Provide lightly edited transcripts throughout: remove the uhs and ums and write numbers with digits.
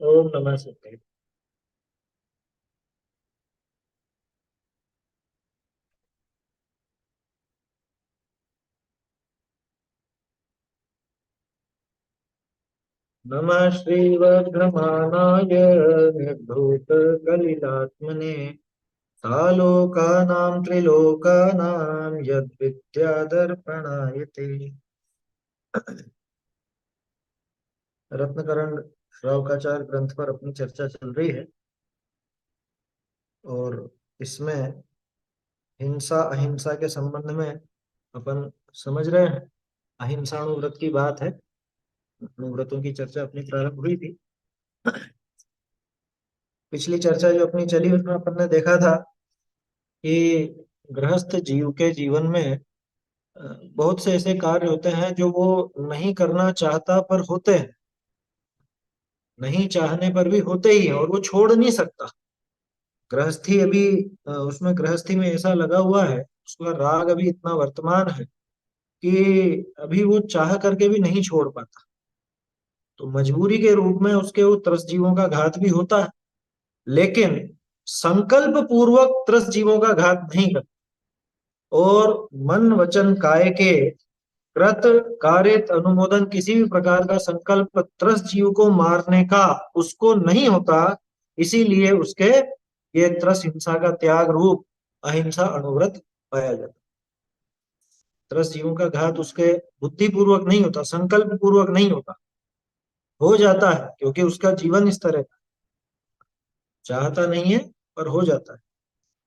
ओम नमः शिवाय। नमः श्रीवध्रमाणाय निर्धूतकलिलात्मने सालोकानां त्रिलोकानां यद्विद्यादर्पणाय ते। रत्नकरण श्रावकाचार्य ग्रंथ पर अपनी चर्चा चल रही है। और इसमें हिंसा अहिंसा के संबंध में अपन समझ रहे हैं। अहिंसाणुव्रत की बात है। व्रतों की चर्चा अपनी प्रारंभ हुई थी। पिछली चर्चा जो अपनी चली उसमें अपन ने देखा था कि गृहस्थ जीव के जीवन में अ, बहुत से ऐसे कार्य होते हैं जो वो नहीं करना चाहता पर होते हैं। नहीं चाहने पर भी होते ही हैं और वो छोड़ नहीं सकता। गृहस्थी अभी उसमें गृहस्थी में ऐसा लगा हुआ है, उसका राग अभी इतना वर्तमान है कि अभी वो चाह करके भी नहीं छोड़ पाता। तो मजबूरी के रूप में उसके वो त्रस्त जीवों का घात भी होता है, लेकिन संकल्प पूर्वक त्रस्त जीवों का घात नहीं करता। और मन वचन काय के कृत कारित अनुमोदन किसी भी प्रकार का संकल्प त्रस्त जीव को मारने का उसको नहीं होता। इसीलिए उसके ये त्रस्त हिंसा का त्याग रूप अहिंसा अणुव्रत पाया जाता। त्रस्त जीवों का घात उसके बुद्धि पूर्वक नहीं होता, संकल्प पूर्वक नहीं होता, हो जाता है क्योंकि उसका जीवन इस तरह का, चाहता नहीं है पर हो जाता है।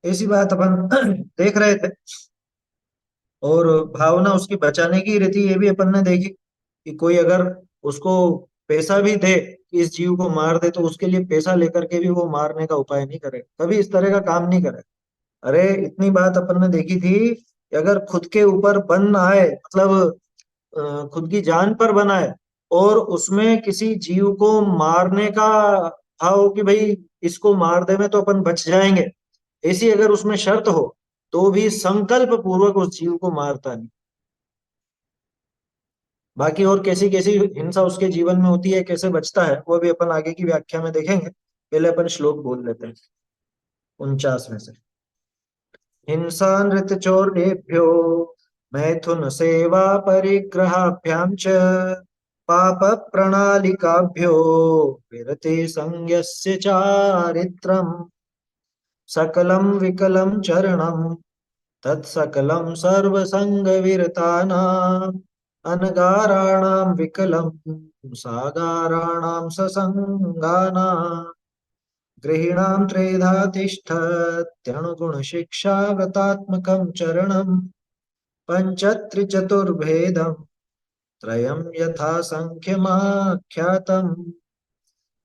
ऐसी बात अपन देख रहे थे। और भावना उसकी बचाने की रहती, ये भी अपन ने देखी कि कोई अगर उसको पैसा भी दे कि इस जीव को मार दे, तो उसके लिए पैसा लेकर के भी वो मारने का उपाय नहीं करे, कभी इस तरह का काम नहीं करे। अरे इतनी बात अपन ने देखी थी कि अगर खुद के ऊपर बन आए, मतलब खुद की जान पर बन आए और उसमें किसी जीव को मारने का भाव हो कि भाई इसको मार दे में तो अपन बच जाएंगे, ऐसी अगर उसमें शर्त हो, तो भी संकल्प पूर्वक उस जीव को मारता नहीं। बाकी और कैसी कैसी हिंसा उसके जीवन में होती है, कैसे बचता है, वो भी अपन आगे की व्याख्या में देखेंगे। पहले अपन श्लोक बोल लेते हैं 49 में से। हिंसा नृत चौर्येभ्यो मैथुन सेवा परिग्रहाभ्याम च पाप प्रणालिकाभ्यो विरते संयस्य चारित्रम् सकलं विकलं चरणं तत्सकलं सर्वसंगविरतानाम् अनगाराणां विकलं सागाराणां ससंगानां गृहीणां त्रेधा तिष्ठत्यणुगुणशिक्षाव्रतात्मकं चरणं पञ्चत्रिचतुर्भेदं त्रयं यथा सङ्ख्यमाख्यातम्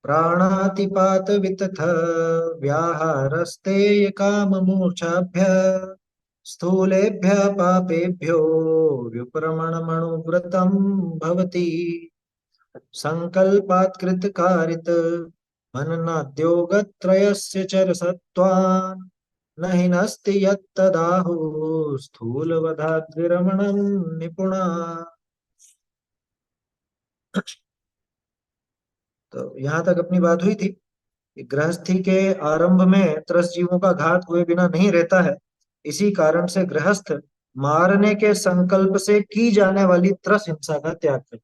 प्राणातिपातवितथ व्याहारस्तेय काममूर्छाभ्य स्थूलेभ्यः पापेभ्यो व्युप्रमणमणुव्रतं भवति संकल्पात् कृतकारित मननाद्योगत्रयस्य चरसत्वान् न हि नस्ति यत्तदाहुः स्थूलवधाद्विरमणं निपुणा। तो यहाँ तक अपनी बात हुई थी कि गृहस्थी के आरंभ में त्रस्त जीवों का घात हुए बिना नहीं रहता है। इसी कारण से गृहस्थ मारने के संकल्प से की जाने वाली त्रस्त हिंसा का त्याग करता है।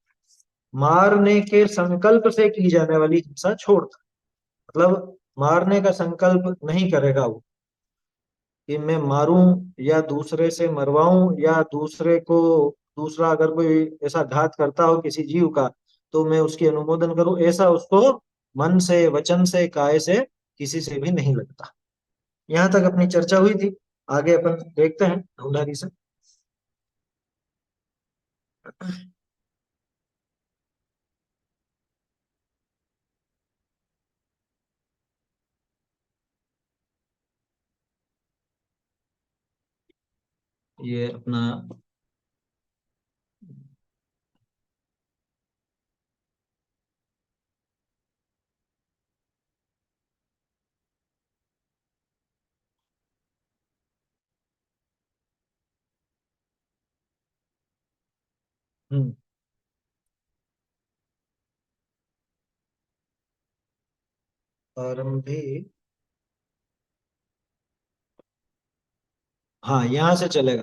मारने के संकल्प से की जाने वाली हिंसा छोड़ता है। मतलब मारने का संकल्प नहीं करेगा वो कि मैं मारूं या दूसरे से मरवाऊं या दूसरे को, दूसरा अगर कोई ऐसा घात करता हो किसी जीव का तो मैं उसकी अनुमोदन करूं, ऐसा उसको मन से वचन से काय से किसी से भी नहीं लगता। यहाँ तक अपनी चर्चा हुई थी। आगे अपन देखते हैं ढूंढारी से। ये अपना हम्म आरंभी, हाँ यहाँ से चलेगा।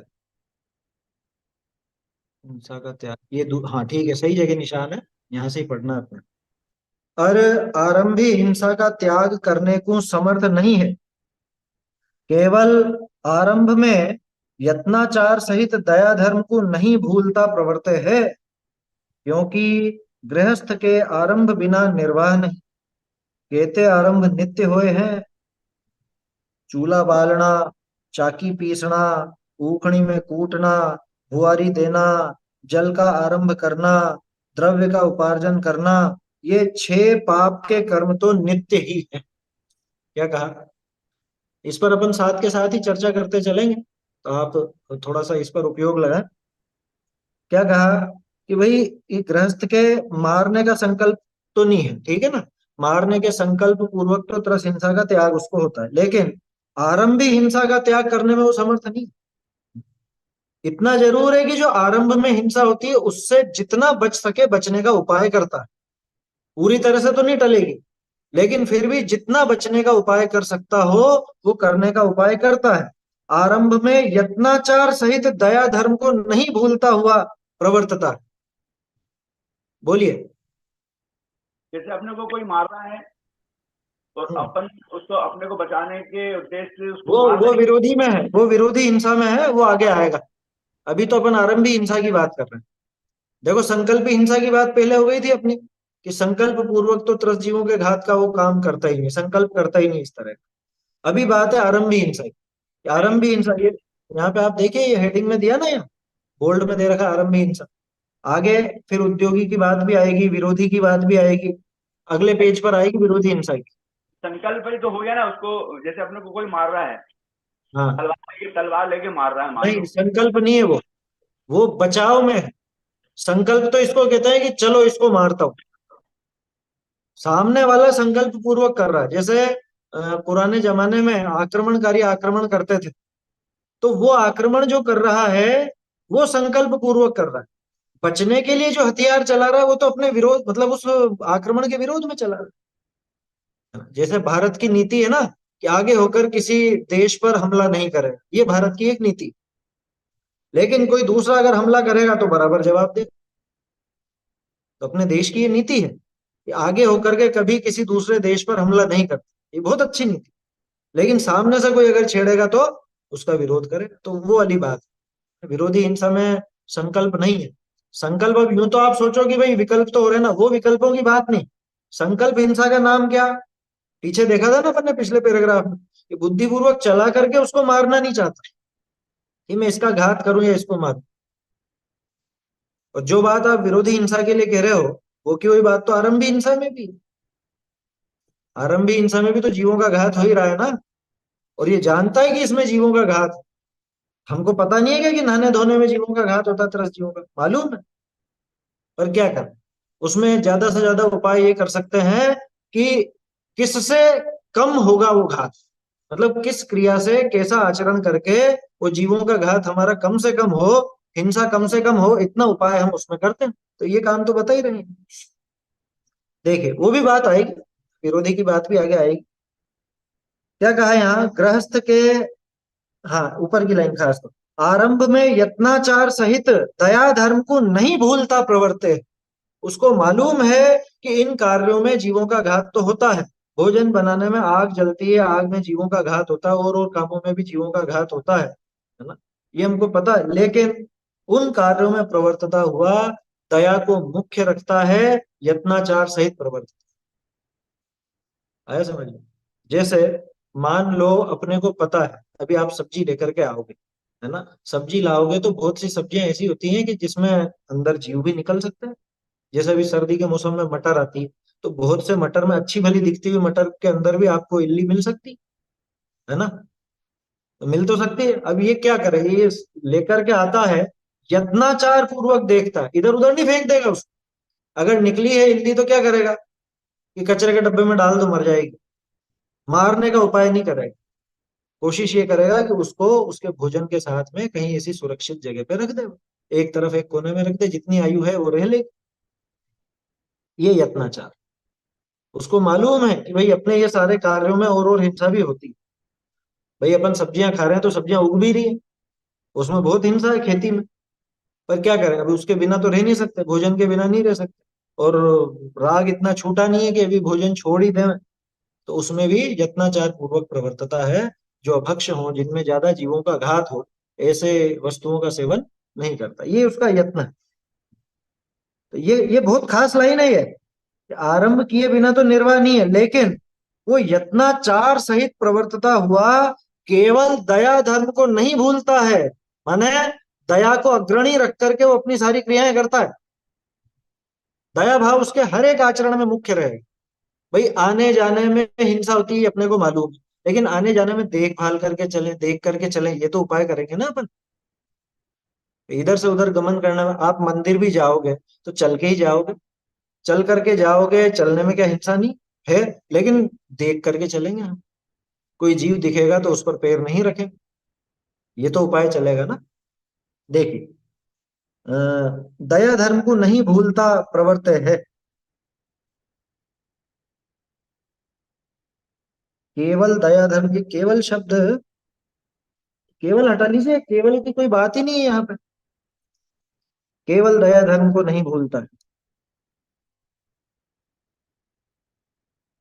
हिंसा का त्याग, ये हाँ ठीक है, सही जगह निशान है, यहाँ से ही पढ़ना है अपने। अरे, आरंभी हिंसा का त्याग करने को समर्थ नहीं है, केवल आरंभ में यत्नाचार सहित दया धर्म को नहीं भूलता प्रवर्ते है, क्योंकि गृहस्थ के आरंभ बिना निर्वाह नहीं। केते आरंभ नित्य होए हैं, चूल्हा बालना, चाकी पीसना, ऊखड़ी में कूटना, बुआरी देना, जल का आरंभ करना, द्रव्य का उपार्जन करना, ये छह पाप के कर्म तो नित्य ही है। क्या कहा? इस पर अपन साथ के साथ ही चर्चा करते चलेंगे, तो आप थोड़ा सा इस पर उपयोग लगाएं। क्या कहा कि भाई, ये गृहस्थ के मारने का संकल्प तो नहीं है, ठीक है ना, मारने के संकल्प पूर्वक तो त्रस हिंसा का त्याग उसको होता है, लेकिन आरंभी हिंसा का त्याग करने में वो समर्थ नहीं। इतना जरूर है कि जो आरंभ में हिंसा होती है उससे जितना बच सके बचने का उपाय करता है। पूरी तरह से तो नहीं टलेगी, लेकिन फिर भी जितना बचने का उपाय कर सकता हो वो करने का उपाय करता है। आरंभ में यत्नाचार सहित दया धर्म को नहीं भूलता हुआ प्रवर्तता है। बोलिए। जैसे अपने को कोई मार रहा है, तो हम्म। अपन उसको अपने को बचाने के उद्देश्य से उसको मार वो नहीं। विरोधी में है, वो विरोधी हिंसा में है, वो आगे आएगा। अभी तो अपन आरंभी हिंसा की बात कर रहे हैं। देखो, संकल्पी हिंसा की बात पहले हो गई थी अपनी, कि संकल्प पूर्वक तो त्रस्त जीवों के घात का वो काम करता ही नहीं, संकल्प करता ही नहीं इस तरह का। अभी बात है आरंभी हिंसा की। नहीं, आरंभी हिंसा, ये यहाँ पे आप देखिए, ये हेडिंग में दिया ना, यहाँ बोल्ड में दे रखा है आरंभी हिंसा। आगे फिर उद्योगी की बात भी आएगी, विरोधी की बात भी आएगी, अगले नहीं, पेज पर आएगी विरोधी हिंसा की। संकल्प ही तो हो गया ना उसको। जैसे अपने को कोई मार रहा है, हाँ, तलवार लेके मार रहा है मान नहीं लो। संकल्प नहीं है वो बचाव में है। संकल्प तो इसको कहते हैं कि चलो इसको मारता हूं। सामने वाला संकल्प पूर्वक कर रहा है, जैसे पुराने जमाने में आक्रमणकारी आक्रमण करते थे, तो वो आक्रमण जो कर रहा है वो संकल्प पूर्वक कर रहा है। बचने के लिए जो हथियार चला रहा है वो तो अपने विरोध, मतलब उस आक्रमण के विरोध में चला रहा है। जैसे भारत की नीति है ना, कि आगे होकर किसी देश पर हमला नहीं करेगा, ये भारत की एक नीति। लेकिन कोई दूसरा अगर हमला करेगा तो बराबर जवाब दे। तो अपने देश की ये नीति है कि आगे होकर के कभी किसी दूसरे देश पर हमला नहीं करते, ये बहुत अच्छी नीति। लेकिन सामने से कोई अगर छेड़ेगा तो उसका विरोध करे, तो वो वाली बात है। विरोधी हिंसा में संकल्प नहीं है। संकल्प, अब यूं तो आप सोचो कि भाई विकल्प तो हो रहे हैं ना, वो विकल्पों की बात नहीं। संकल्प हिंसा का नाम क्या? पीछे देखा था ना अपन ने पिछले पैराग्राफ में, कि बुद्धिपूर्वक चला करके उसको मारना नहीं चाहता, कि मैं इसका घात करूं या इसको मारूं। और जो बात आप विरोधी हिंसा के लिए कह रहे हो, वो की वही बात तो आरंभी हिंसा में भी है। आरंभी हिंसा में भी तो जीवों का घात हो ही रहा है ना, और ये जानता है कि इसमें जीवों का घात है। हमको पता नहीं है क्या कि नहाने धोने में जीवों का घात होता है, त्रस्त जीवों का मालूम है। पर क्या कर, उसमें ज्यादा से ज्यादा उपाय ये कर सकते हैं कि किससे कम होगा वो घात, मतलब किस क्रिया से कैसा आचरण करके वो जीवों का घात हमारा कम से कम हो, हिंसा कम से कम हो, इतना उपाय हम उसमें करते हैं। तो ये काम तो बता ही रहे हैं। देखिए, वो भी बात आएगी, विरोधी की बात भी आगे आएगी। क्या कहा यहाँ, गृहस्थ के, हाँ ऊपर की लाइन खास तो, आरंभ में यत्नाचार सहित दया धर्म को नहीं भूलता प्रवर्ते। उसको मालूम है कि इन कार्यों में जीवों का घात तो होता है। भोजन बनाने में आग जलती है, आग में जीवों का घात होता है, और कामों में भी जीवों का घात होता है ना, ये हमको पता है। लेकिन उन कार्यों में प्रवर्तता हुआ दया को मुख्य रखता है, यत्नाचार सहित प्रवर्तित। आया समझ में? जैसे मान लो अपने को पता है, अभी आप सब्जी लेकर के आओगे, है ना, सब्जी लाओगे तो बहुत सी सब्जियां ऐसी होती हैं कि जिसमें अंदर जीव भी निकल सकता है। जैसे अभी सर्दी के मौसम में मटर आती है, तो बहुत से मटर में अच्छी भली दिखती हुई मटर के अंदर भी आपको इल्ली मिल सकती है ना, तो मिल तो सकती है। अब ये क्या करे, ये लेकर के आता है, यत्नाचार पूर्वक देखता है, इधर उधर नहीं फेंक देगा उसको। अगर निकली है इल्ली तो क्या करेगा, कि कचरे के डब्बे में डाल दो, मर जाएगी। मारने का उपाय नहीं करेगा, कोशिश ये करेगा कि उसको उसके भोजन के साथ में कहीं ऐसी सुरक्षित जगह पे रख दे, एक तरफ एक कोने में रख दे, जितनी आयु है वो रह ले। ये यत्नाचार। उसको मालूम है कि भाई अपने ये सारे कार्यों में और हिंसा भी होती है। भाई अपन सब्जियां खा रहे हैं तो सब्जियां उग भी रही है, उसमें बहुत हिंसा है खेती में। पर क्या करें, अभी उसके बिना तो रह नहीं सकते, भोजन के बिना नहीं रह सकते। और राग इतना छूटा नहीं है कि अभी भोजन छोड़ ही दें। तो उसमें भी यत्नाचार पूर्वक प्रवर्तता है। जो अभक्ष हो, जिनमें ज्यादा जीवों का घात हो, ऐसे वस्तुओं का सेवन नहीं करता, ये उसका यत्न है। तो ये बहुत खास लाइन है ये, कि आरंभ किए बिना तो निर्वाह नहीं है, लेकिन वो यत्नाचार सहित प्रवर्तता हुआ, केवल दया धर्म को नहीं भूलता है। माने दया को अग्रणी रख करके वो अपनी सारी क्रियाएं करता है। दया भाव उसके हर एक आचरण में मुख्य रहेगा। भाई आने जाने में हिंसा होती है अपने को मालूम है, लेकिन आने जाने में देखभाल करके चलें, देख करके चलें, ये तो उपाय करेंगे ना अपन। इधर से उधर गमन करने में, आप मंदिर भी जाओगे तो चल के ही जाओगे, चल करके जाओगे, चलने में क्या हिंसा नहीं है, लेकिन देख करके चलेंगे हम। कोई जीव दिखेगा तो उस पर पैर नहीं रखेंगे, ये तो उपाय चलेगा ना। देखिए, अ, दया धर्म को नहीं भूलता प्रवर्त है। केवल दया धर्म, ये केवल शब्द, केवल हटा लीजिए, केवल की कोई बात ही नहीं है यहाँ पे। केवल दया धर्म को नहीं भूलता है,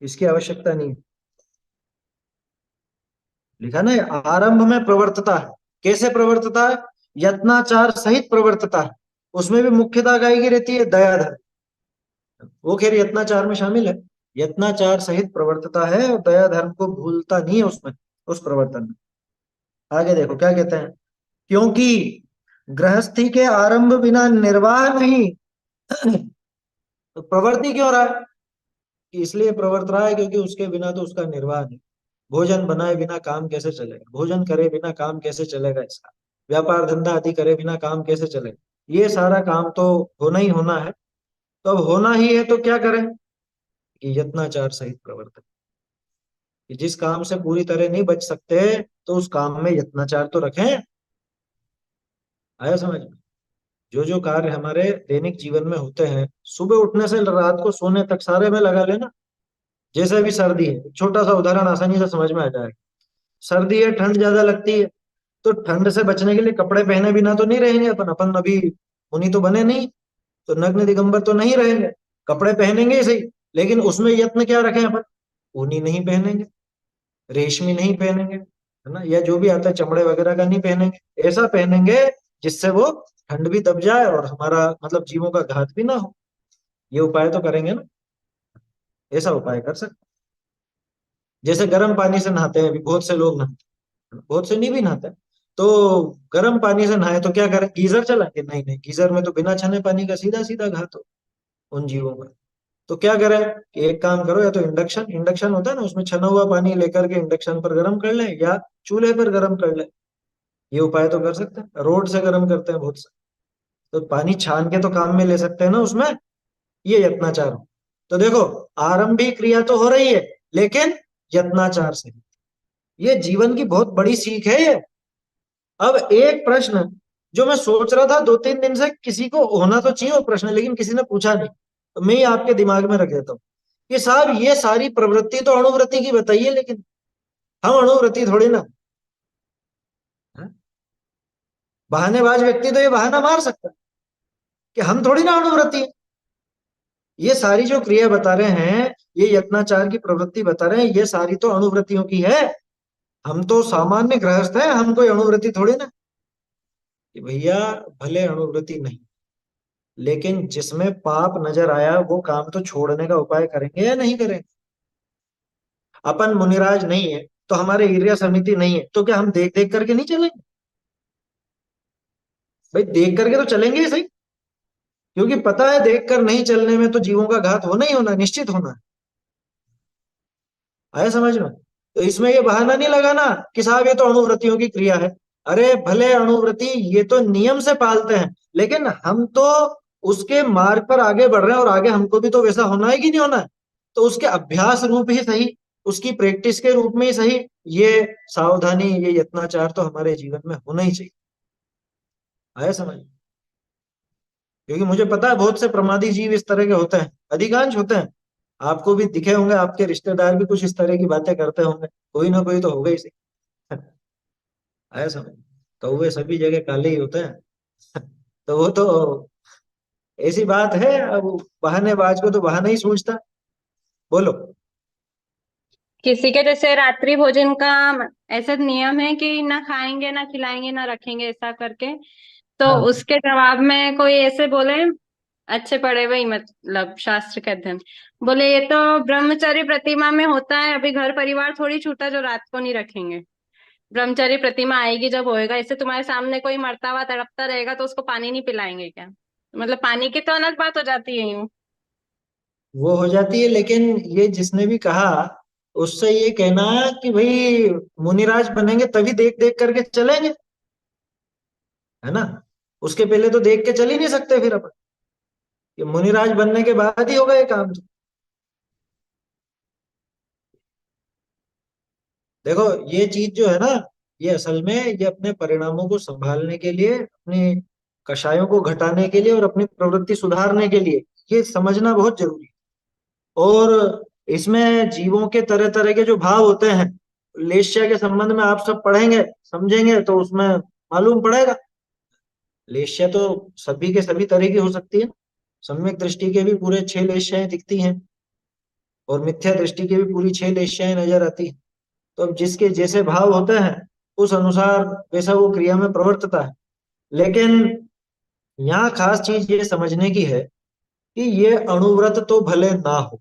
इसकी आवश्यकता नहीं है। लिखा ना है, आरंभ में प्रवर्तता है। कैसे प्रवर्तता है? यत्नाचार सहित प्रवर्तता है। उसमें भी मुख्यता गायी की रहती है दया धर्म। वो खैर यत्नाचार में शामिल है। यत्नाचार सहित प्रवर्तता है और दया धर्म को भूलता नहीं है उसमें, उस प्रवर्तन में। आगे देखो क्या कहते हैं, क्योंकि गृहस्थी के आरंभ बिना निर्वाह नहीं। तो प्रवृत्ति क्यों रहा है? कि इसलिए प्रवर्त रहा है क्योंकि उसके बिना तो उसका निर्वाह नहीं। भोजन बनाए बिना काम कैसे चलेगा, भोजन करे बिना काम कैसे चलेगा इसका, व्यापार धंधा आदि करे बिना काम कैसे चलेगा, ये सारा काम तो होना ही होना है। तो अब होना ही है तो क्या करें, कि यत्नाचार सहित प्रवर्तन, कि जिस काम से पूरी तरह नहीं बच सकते तो उस काम में यत्नाचार तो रखें। आया समझ में? जो जो कार्य हमारे दैनिक जीवन में होते हैं, सुबह उठने से रात को सोने तक सारे में लगा लेना। जैसे अभी सर्दी है, छोटा सा उदाहरण आसानी से समझ में आ जाएगा। सर्दी है, ठंड ज्यादा लगती है, तो ठंड से बचने के लिए कपड़े पहने बिना तो नहीं रहेंगे अपन। अपन अभी मुनि तो बने नहीं, तो नग्न दिगंबर तो नहीं रहेंगे, कपड़े पहनेंगे ही सही। लेकिन उसमें यत्न क्या रखें अपन? ऊनी नहीं पहनेंगे, रेशमी नहीं पहनेंगे, है ना, या जो भी आता है चमड़े वगैरह का नहीं पहनेंगे। ऐसा पहनेंगे जिससे वो ठंड भी दब जाए और हमारा मतलब जीवों का घात भी ना हो। ये उपाय तो करेंगे ना, ऐसा उपाय कर सकते। जैसे गर्म पानी से नहाते हैं, अभी बहुत से लोग नहाते हैं, बहुत से नहीं भी नहाते। तो गर्म पानी से नहाए तो क्या करें, गीजर चलाएंगे? नहीं नहीं, गीजर में तो बिना छने पानी का सीधा सीधा घात हो उन जीवों का। तो क्या करें, कि एक काम करो, या तो इंडक्शन, इंडक्शन होता है ना, उसमें छना हुआ पानी लेकर के इंडक्शन पर गर्म कर लें, या चूल्हे पर गर्म कर लें। ये उपाय तो कर सकते हैं, रोड से गर्म करते हैं बहुत से। तो पानी छान के तो काम में ले सकते हैं ना उसमें। ये यत्नाचार हो। तो देखो, आरंभिक क्रिया तो हो रही है, लेकिन यत्नाचार से। ये जीवन की बहुत बड़ी सीख है ये। अब एक प्रश्न जो मैं सोच रहा था 2-3 दिन से, किसी को होना तो चाहिए वो प्रश्न, लेकिन किसी ने पूछा नहीं, तो मैं ही आपके दिमाग में रख देता हूँ कि साहब ये सारी प्रवृत्ति तो अणुवृत्ति की बताइए, लेकिन हम अणुवृत्ति थोड़ी ना हैं? बहानेबाज व्यक्ति तो ये बहाना मार सकता है कि हम थोड़ी ना अणुवृत्ति हैं। ये सारी जो क्रिया बता रहे हैं, ये यत्नाचार की प्रवृत्ति बता रहे हैं, ये सारी तो अणुवृत्तियों की है। हम तो सामान्य गृहस्थ हैं, हम कोई अणुवृत्ति थोड़ी ना। कि भैया भले अणुवृत्ति नहीं, लेकिन जिसमें पाप नजर आया वो काम तो छोड़ने का उपाय करेंगे या नहीं करेंगे? अपन मुनिराज नहीं है, तो हमारे ईर्ष्या समिति नहीं है, तो क्या हम देख देख करके नहीं चलेंगे? भाई देख करके तो चलेंगे ही सही, क्योंकि पता है देख कर नहीं चलने में तो जीवों का घात होना ही होना, निश्चित होना है। आया समझ में? तो इसमें ये बहाना नहीं लगाना कि साहब ये तो अणुव्रतियों की क्रिया है। अरे भले अणुव्रति ये तो नियम से पालते हैं, लेकिन हम तो उसके मार्ग पर आगे बढ़ रहे हैं, और आगे हमको भी तो वैसा होना है कि नहीं होना है। तो उसके अभ्यास रूप ही सही, उसकी प्रैक्टिस के रूप में ही सही, ये सावधानी, ये यत्नाचार तो हमारे जीवन में होना ही चाहिए। आया समझ? क्योंकि मुझे पता है बहुत से प्रमादी जीव इस तरह के होते हैं, अधिकांश होते हैं। आपको भी दिखे होंगे, आपके रिश्तेदार भी कुछ इस तरह की बातें करते होंगे, कोई ना कोई तो होगा ही सही। आया समझ। कौवे सभी जगह काले ही होते हैं। तो वो तो ऐसी बात है। अब बहानेबाज को तो बहाना ही सूझता। बोलो। किसी के जैसे रात्रि भोजन का ऐसा नियम है कि ना खाएंगे ना खिलाएंगे ना रखेंगे ऐसा करके, तो हाँ। उसके जवाब में कोई ऐसे बोले, अच्छे पढ़े हुए ही मतलब शास्त्र के अध्ययन, बोले ये तो ब्रह्मचर्य प्रतिमा में होता है, अभी घर परिवार थोड़ी छूटा जो रात को नहीं रखेंगे। ब्रह्मचर्य प्रतिमा आएगी जब होएगा, इससे तुम्हारे सामने कोई मरता हुआ तड़पता रहेगा तो उसको पानी नहीं पिलाएंगे क्या? मतलब पानी की तो अलग बात हो जाती है यूं। वो हो जाती है, लेकिन ये जिसने भी कहा उससे ये कहना कि भाई मुनिराज बनेंगे तभी देख देख करके चलेंगे, है ना। उसके पहले तो देख के चल ही नहीं सकते फिर अपन। ये मुनिराज बनने के बाद ही होगा ये काम तो। देखो, ये चीज जो है ना, ये असल में ये अपने परिणामों को संभालने के लिए, अपनी कषायों को घटाने के लिए और अपनी प्रवृत्ति सुधारने के लिए ये समझना बहुत जरूरी है। और इसमें जीवों के तरह तरह के जो भाव होते हैं, लेश्या के संबंध में आप सब पढ़ेंगे समझेंगे तो उसमें मालूम पड़ेगा। लेश्या तो सभी के सभी तरह की हो सकती है। सम्यक दृष्टि के भी पूरे 6 लेश्याएं दिखती हैं, और मिथ्या दृष्टि के भी पूरी 6 लेश्याएं नजर आती हैं। तो अब जिसके जैसे भाव होते हैं उस अनुसार वैसा वो क्रिया में प्रवर्तता है। लेकिन यहाँ खास चीज ये समझने की है कि ये अणुव्रत तो भले ना हो,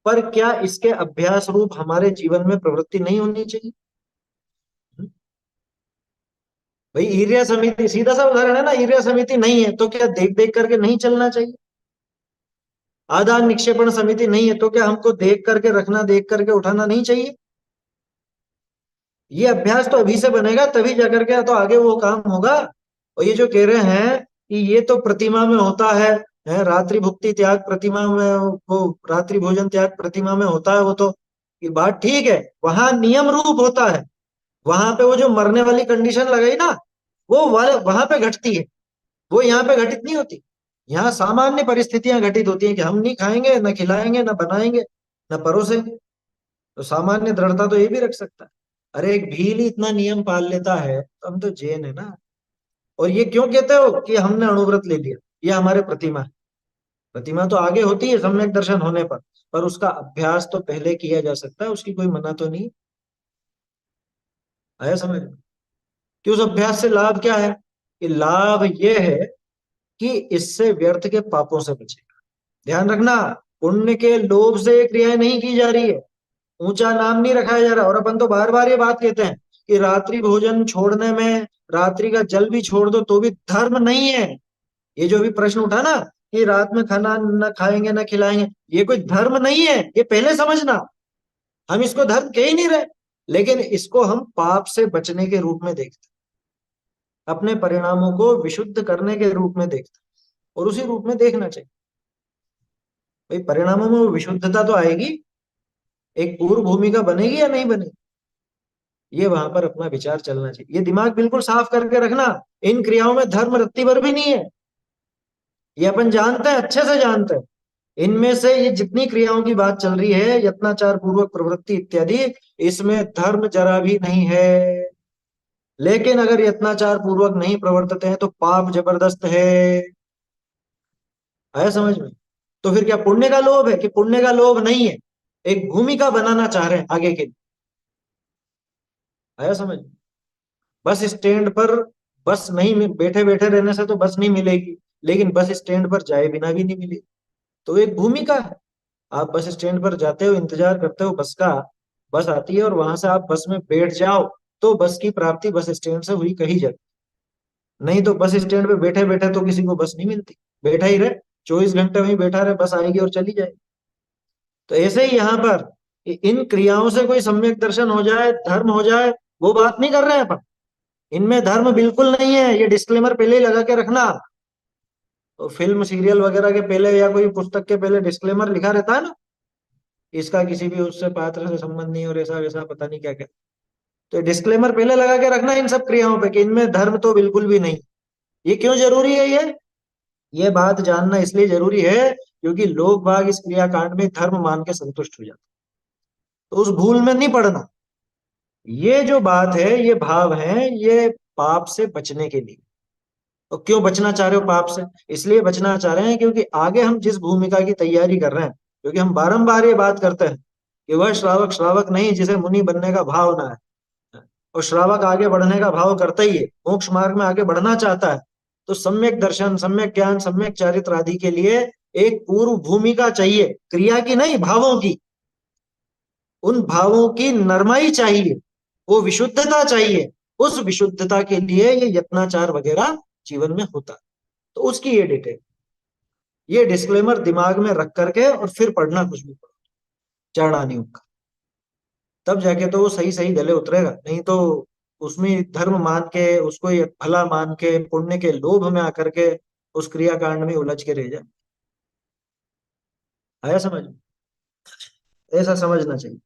पर क्या इसके अभ्यास रूप हमारे जीवन में प्रवृत्ति नहीं होनी चाहिए? भाई ईर्ष्या समिति, सीधा सा उदाहरण है ना, ईर्ष्या समिति नहीं है तो क्या देख देख करके नहीं चलना चाहिए? आदान निक्षेपण समिति नहीं है तो क्या हमको देख करके रखना, देख करके उठाना नहीं चाहिए? ये अभ्यास तो अभी से बनेगा तभी जाकर के तो आगे वो काम होगा। और ये जो कह रहे हैं कि ये तो प्रतिमा में होता है रात्रि भुक्ति त्याग प्रतिमा में, वो रात्रि भोजन त्याग प्रतिमा में होता है, वो तो ये बात ठीक है, वहां नियम रूप होता है। वहां पे वो जो मरने वाली कंडीशन लगाई ना, वो वाले वहां पे घटती है, वो यहाँ पे घटित नहीं होती। यहाँ सामान्य परिस्थितियां घटित होती हैं कि हम नहीं खाएंगे, न खिलाएंगे, न बनाएंगे, न परोसेंगे। तो सामान्य दृढ़ता तो ये भी रख सकता है। अरे एक भील ही इतना नियम पाल लेता है तो हम तो जैन है ना। और ये क्यों कहते हो कि हमने अणुव्रत ले लिया? ये हमारे प्रतिमा है। प्रतिमा तो आगे होती है सम्यक दर्शन होने पर उसका अभ्यास तो पहले किया जा सकता है, उसकी कोई मना तो नहीं। आया समझ में? कि उस अभ्यास से लाभ क्या है? कि लाभ ये है कि इससे व्यर्थ के पापों से बचेगा। ध्यान रखना, पुण्य के लोभ से ये क्रियाएं नहीं की जा रही है, ऊंचा नाम नहीं रखाया जा रहा। और अपन तो बार बार ये बात कहते हैं कि रात्रि भोजन छोड़ने में, रात्रि का जल भी छोड़ दो तो भी धर्म नहीं है। ये जो भी प्रश्न उठा ना कि रात में खाना न खाएंगे न खिलाएंगे, ये कोई धर्म नहीं है, ये पहले समझना। हम इसको धर्म कह ही नहीं रहे, लेकिन इसको हम पाप से बचने के रूप में देखते हैं, अपने परिणामों को विशुद्ध करने के रूप में देखते हैं, और उसी रूप में देखना चाहिए। भाई परिणामों में वो विशुद्धता तो आएगी, एक पूर्व भूमिका बनेगी या नहीं बनेगी, ये वहां पर अपना विचार चलना चाहिए। ये दिमाग बिल्कुल साफ करके रखना, इन क्रियाओं में धर्म रत्ती भर भी नहीं है। ये अपन जानते हैं, अच्छे से जानते हैं। इनमें से ये जितनी क्रियाओं की बात चल रही है, यत्नाचार पूर्वक प्रवृत्ति इत्यादि, इसमें धर्म जरा भी नहीं है। लेकिन अगर यत्नाचार पूर्वक नहीं प्रवर्तते हैं तो पाप जबरदस्त है। आया समझ में? तो फिर क्या पुण्य का लोभ है? कि पुण्य का लोभ नहीं है, एक भूमिका बनाना चाह रहे हैं आगे के लिए। आया समझ में? बस स्टैंड पर बस नहीं बैठे बैठे रहने से तो बस नहीं मिलेगी, लेकिन बस स्टैंड पर जाए बिना भी नहीं मिलेगी। तो एक भूमिका है। आप बस स्टैंड पर जाते हो, इंतजार करते हो बस का, बस आती है और वहां से आप बस में बैठ जाओ तो बस की प्राप्ति बस स्टैंड से हुई कही जाती। नहीं तो बस स्टैंड पे बैठे बैठे तो किसी को बस नहीं मिलती, बैठा ही रहे, 24 घंटे वहीं बैठा रहे, बस आएगी और चली जाएगी। तो ऐसे ही यहाँ पर इन क्रियाओं से कोई सम्यक दर्शन हो जाए, धर्म हो जाए, वो बात नहीं कर रहे हैं अपन। इनमें धर्म बिल्कुल नहीं है, ये डिस्क्लेमर पहले ही लगा के रखना। तो फिल्म सीरियल वगैरह के पहले या कोई पुस्तक के पहले डिस्क्लेमर लिखा रहता है ना, इसका किसी भी उससे पात्र से संबंध नहीं, और ऐसा वैसा पता नहीं क्या क्या। तो डिस्क्लेमर पहले लगा के रखना इन सब क्रियाओं पे कि इनमें धर्म तो बिल्कुल भी नहीं। ये क्यों जरूरी है? ये बात जानना इसलिए जरूरी है क्योंकि लोग बाग इस क्रियाकांड में धर्म मान के संतुष्ट हो जाते, तो उस भूल में नहीं पड़ना। ये जो बात है, ये भाव है, ये पाप से बचने के लिए। तो क्यों बचना चाह रहे हो पाप से? इसलिए बचना चाह रहे हैं क्योंकि आगे हम जिस भूमिका की तैयारी कर रहे हैं, क्योंकि हम बारंबार ये बात करते हैं कि वह श्रावक श्रावक नहीं जिसे मुनि बनने का भाव ना है। और श्रावक आगे बढ़ने का भाव करता ही है, मोक्ष मार्ग में आगे बढ़ना चाहता है। तो सम्यक दर्शन, सम्यक ज्ञान, सम्यक चारित्र आदि के लिए एक पूर्व भूमिका चाहिए, क्रिया की नहीं, भावों की। उन भावों की नरमाई चाहिए, वो विशुद्धता चाहिए। उस विशुद्धता के लिए ये यत्नाचार वगैरह जीवन में होता है। तो उसकी ये डिटेल, ये डिस्क्लेमर दिमाग में रख करके और फिर पढ़ना कुछ भी पढ़ो चरणानियों का, तब जाके तो वो सही सही गले उतरेगा। नहीं तो उसमें धर्म मान के, उसको ये भला मान के, पुण्य के लोभ में आकर के उस क्रियाकांड में उलझ के रह जाए। आया समझ में? ऐसा समझना चाहिए।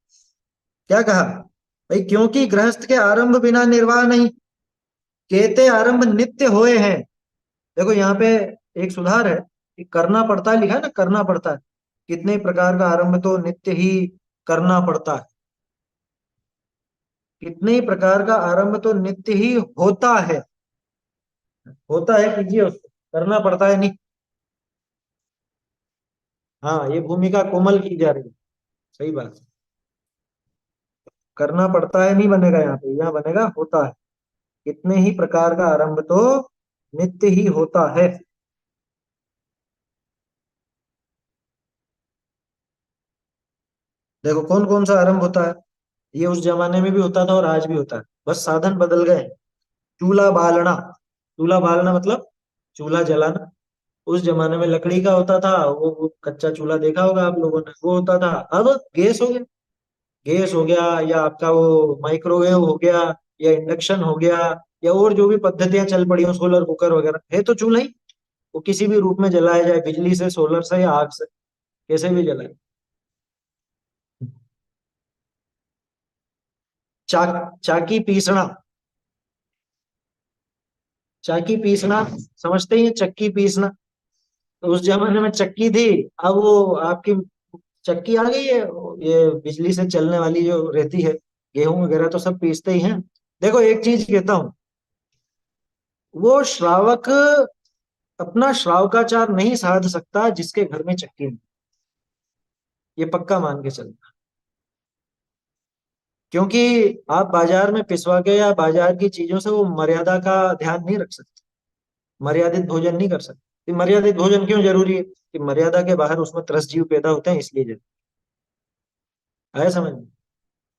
क्या कहा भाई? क्योंकि गृहस्थ के आरंभ बिना निर्वाह नहीं, केते आरंभ नित्य होए हैं। देखो यहाँ पे एक सुधार है कि करना पड़ता है लिखा है ना, करना पड़ता है। कितने प्रकार का आरंभ तो नित्य ही करना पड़ता है, कितने ही प्रकार का आरंभ तो नित्य ही होता है। होता है कीजिए, उसको करना पड़ता है नहीं। हाँ, ये भूमिका कोमल की जा रही है, सही बात है। करना पड़ता है नहीं बनेगा यहाँ पे, यहाँ बनेगा होता है। कितने ही प्रकार का आरंभ तो नित्य ही होता है। देखो कौन कौन सा आरंभ होता है, ये उस जमाने में भी होता था और आज भी होता है, बस साधन बदल गए। चूल्हा बालना, चूल्हा बालना मतलब चूल्हा जलाना। उस जमाने में लकड़ी का होता था, वो कच्चा चूल्हा देखा होगा आप लोगों ने, वो होता था। अब गैस हो गया, गैस हो गया, या आपका वो माइक्रोवेव हो गया, या इंडक्शन हो गया, या और जो भी पद्धतियां चल पड़ी हो, सोलर कुकर वगैरह है, तो चूल्हा ही। वो किसी भी रूप में जलाया जाए, बिजली से, सोलर से, या आग से, कैसे भी जलाए। चाकी पीसना, चाकी पीसना समझते ही हैं, चक्की पीसना। तो उस जमाने में चक्की थी, अब वो आपकी चक्की आ गई है, ये बिजली से चलने वाली जो रहती है। गेहूं वगैरह तो सब पीसते ही हैं। देखो एक चीज कहता हूँ, वो श्रावक अपना श्रावकाचार नहीं साध सकता जिसके घर में चक्की नहीं, ये पक्का मान के चलना। क्योंकि आप बाजार में पिसवा के या बाजार की चीजों से वो मर्यादा का ध्यान नहीं रख सकते, मर्यादित भोजन नहीं कर सकते। कि मर्यादित भोजन क्यों जरूरी है? कि मर्यादा के बाहर उसमें त्रस्त जीव पैदा होते हैं, इसलिए जरूरी है। समझ में?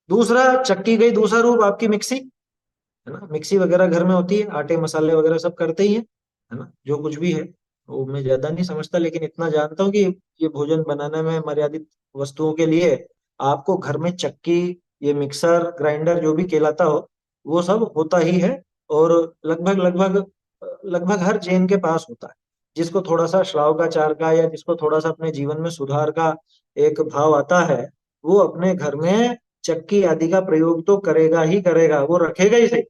दूसरा, चक्की गई, दूसरा रूप आपकी मिक्सी, है ना। मिक्सी वगैरह घर में होती है, आटे मसाले वगैरह सब करते ही है ना, जो कुछ भी है। वो मैं ज्यादा नहीं समझता, लेकिन इतना जानता हूँ कि ये भोजन बनाने में मर्यादित वस्तुओं के लिए आपको घर में चक्की, ये मिक्सर ग्राइंडर जो भी कहलाता हो, वो सब होता ही है। और लगभग लगभग लगभग हर जैन के पास होता है। जिसको थोड़ा सा श्रावकाचार का, या जिसको थोड़ा सा अपने जीवन में सुधार का एक भाव आता है, वो अपने घर में चक्की आदि का प्रयोग तो करेगा ही करेगा, वो रखेगा ही सही।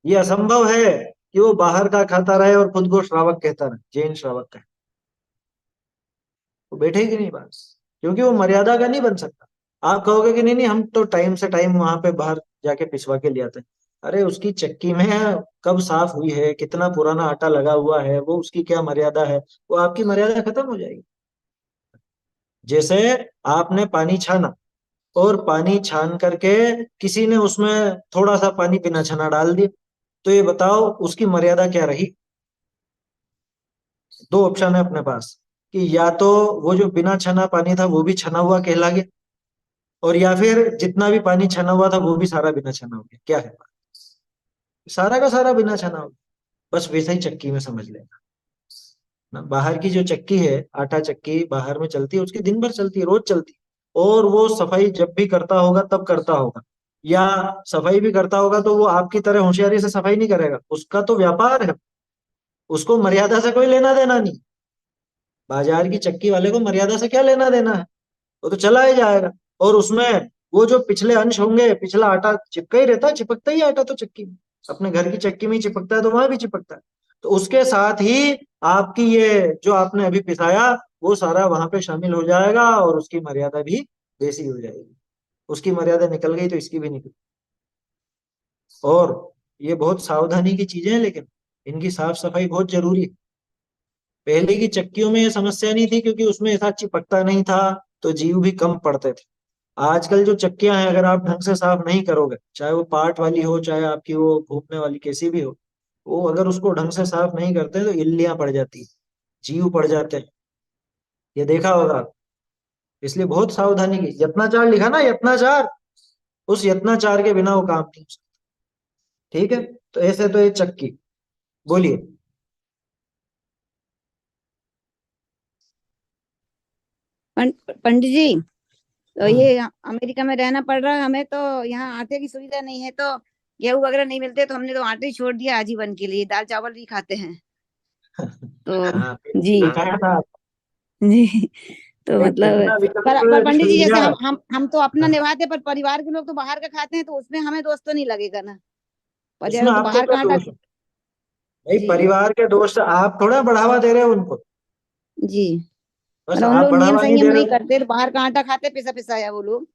ये असंभव है कि वो बाहर का खाता रहे और खुद को श्रावक कहता रहे, जैन श्रावक कहे। वो बैठेगी नहीं बस, क्योंकि वो मर्यादा का नहीं बन सकता। आप कहोगे कि नहीं नहीं, हम तो टाइम से टाइम वहां पे बाहर जाके पिसवा के ले आते हैं। अरे उसकी चक्की में कब साफ हुई है, कितना पुराना आटा लगा हुआ है, वो उसकी क्या मर्यादा है, वो आपकी मर्यादा खत्म हो जाएगी। जैसे आपने पानी छाना, और पानी छान करके किसी ने उसमें थोड़ा सा पानी बिना छना डाल दिया, तो ये बताओ उसकी मर्यादा क्या रही? दो ऑप्शन है अपने पास, कि या तो वो जो बिना छना पानी था वो भी छना हुआ कहला गया, और या फिर जितना भी पानी छना हुआ था वो भी सारा बिना छना हो गया। क्या है? सारा का सारा बिना छना हो गया। बस वैसा ही चक्की में समझ लेना ना। बाहर की जो चक्की है, आटा चक्की बाहर में चलती है, उसकी दिन भर चलती है, रोज चलती है, और वो सफाई जब भी करता होगा तब करता होगा। या सफाई भी करता होगा तो वो आपकी तरह होशियारी से सफाई नहीं करेगा, उसका तो व्यापार है, उसको मर्यादा से कोई लेना देना नहीं। बाजार की चक्की वाले को मर्यादा से क्या लेना देना है? वो तो चला ही जाएगा। और उसमें वो जो पिछले अंश होंगे, पिछला आटा चिपका ही रहता है, चिपकता ही आटा तो चक्की में, अपने घर की चक्की में ही चिपकता है, तो वहां भी चिपकता है। तो उसके साथ ही आपकी ये जो आपने अभी पिसाया, वो सारा वहां पे शामिल हो जाएगा और उसकी मर्यादा भी देसी हो जाएगी। उसकी मर्यादा निकल गई तो इसकी भी निकल। और ये बहुत सावधानी की चीजें हैं, लेकिन इनकी साफ सफाई बहुत जरूरी है। पहले की चक्कियों में ये समस्या नहीं थी क्योंकि उसमें ऐसा चिपकता नहीं था, तो जीव भी कम पड़ते थे। आजकल जो चक्कियां हैं, अगर आप ढंग से साफ नहीं करोगे, चाहे वो पार्ट वाली हो चाहे आपकी वो घूमने वाली कैसी भी हो, वो अगर उसको ढंग से साफ नहीं करते तो इल्लियां पड़ जाती है, जीव पड़ जाते हैं। ये देखा होगा आप। इसलिए बहुत सावधानी की। यत्नाचार लिखा ना, यत्नाचार, उस यत्नाचार के बिना वो काम नहीं हो सकता। ठीक है, तो ऐसे तो ये चक्की। बोलिए। पंडित जी, तो हम्म। ये अमेरिका में रहना पड़ रहा है हमें, तो यहाँ आटे की सुविधा नहीं है, तो गेहूं वगैरह नहीं मिलते, तो हमने तो आटे ही छोड़ दिया आजीवन के लिए, दाल चावल ही खाते हैं। तो हाँ, जी बताया था। जी, तो भाई मतलब जितना पर विकल्प पंडित जी, जैसे सुविधा। हम तो अपना निभाते, पर परिवार के लोग तो बाहर का खाते हैं, तो उसमें हमें दोष तो नहीं लगेगा ना। परिवार इसमें तो आपको बाहर क्या का आटा। दोष है? भाई जी परिवार के दोस्त, आप थोड़ा बढ़ावा दे रहे हो उनको। जी, बस मतलब उन आप लोग नियम बढ़ावा नहीं संयम दे रहे नहीं हो। करते, तो बाहर का आटा खाते, पिसा पिसाया वो लोग,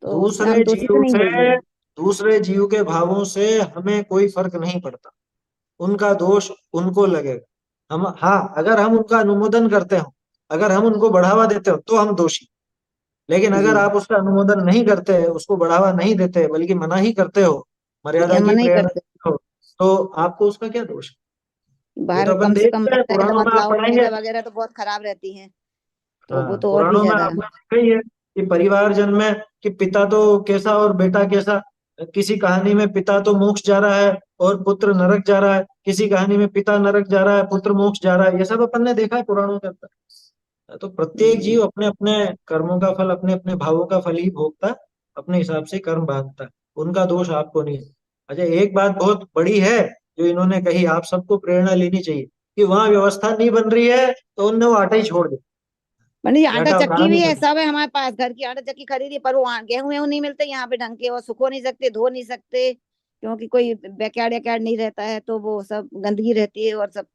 तो उसमें दूसरे हम दोषी तो जीव नहीं होंगे। से, दूसरे जीव के भावों से हमें कोई फर्क नहीं पड़ता। उनका दोष उनको लगेगा। हम, हाँ, अगर हम उनका अनुमोदन करते हो, अगर हम उनको बढ़ावा देते हो तो हम दोषी। लेकिन जी अगर आप उसका अनुमोदन नहीं करते, उसको बढ़ावा नहीं देते, बल्कि मना ही करते हो, जी, मर्यादा हम की नहीं प्रेरणा करते। देते हो, तो आपको उसका क्या दोष है? ये बाहर तो अपन कम से कम देखते हैं, मैदा ऐदा पुराणों में मत आप लाओ, पढ़ेंगे। मैदा वगैरह तो बहुत खराब रहती है, तो वो हाँ, तो और भी पुराणों में ज्यादा। आपने देखा ही है कि परिवार जन्म में, कि पिता तो कैसा और बेटा कैसा। किसी कहानी में पिता तो मोक्ष जा रहा है और पुत्र नरक जा रहा है, किसी कहानी में पिता नरक जा रहा है, पुत्र मोक्ष जा रहा है। ये सब अपन ने देखा है पुराणों के अंदर। तो प्रत्येक जी जीव अपने अपने कर्मों का फल, अपने अपने भावों का फल ही भोगता है, अपने हिसाब से कर्म बांधता है। उनका दोष आपको नहीं है। अच्छा, एक बात बहुत बड़ी है जो इन्होंने कही, आप सबको प्रेरणा लेनी चाहिए, कि वहां व्यवस्था नहीं बन रही है तो उनने वो आटा ही छोड़ दिया। मतलब ये आटा आटा चक्की काम भी नहीं है, करता। सब है हमारे पास, घर की आटा चक्की खरीदी, पर वो गेहूं वेहूं नहीं मिलते यहाँ पे ढंग के, और सुखो नहीं सकते, धो नहीं सकते, क्योंकि कोई बैकयार्ड यार्ड नहीं रहता है, तो वो सब गंदगी रहती है और सब,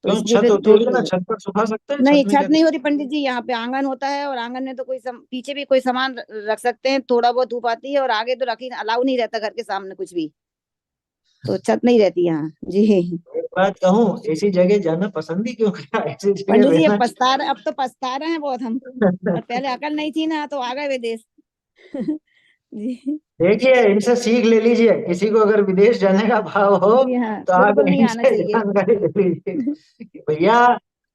तो क्यों, इसलिए छत फिर होती होगी ना, थोड़ी। छत पर सुखा सकते हैं, छत नहीं, में छत क्या नहीं दिक्कत? होती पंडित जी, यहाँ पे आंगन होता है, और आंगन में तो कोई पीछे भी कोई सामान रख सकते हैं, थोड़ा बहुत धूप आती है, और आगे तो रखी अलाउ नहीं रहता घर के सामने कुछ भी, तो छत नहीं रहती यहाँ जी। एक बात कहूँ, ऐसी जगह जाना पसंद ही क्यों करा, ऐसी जगह पंडित जी, रहना अब तो पछता रहे हैं बहुत हम, और चाहिए। पहले अकल नहीं थी ना, तो आ गए विदेश जी देखिए, इनसे सीख ले लीजिए, किसी को अगर विदेश जाने का भाव हो जी हाँ, तो आप बिल्कुल नहीं आना इनसे चाहिए जानकारी ले लीजिए कि भैया,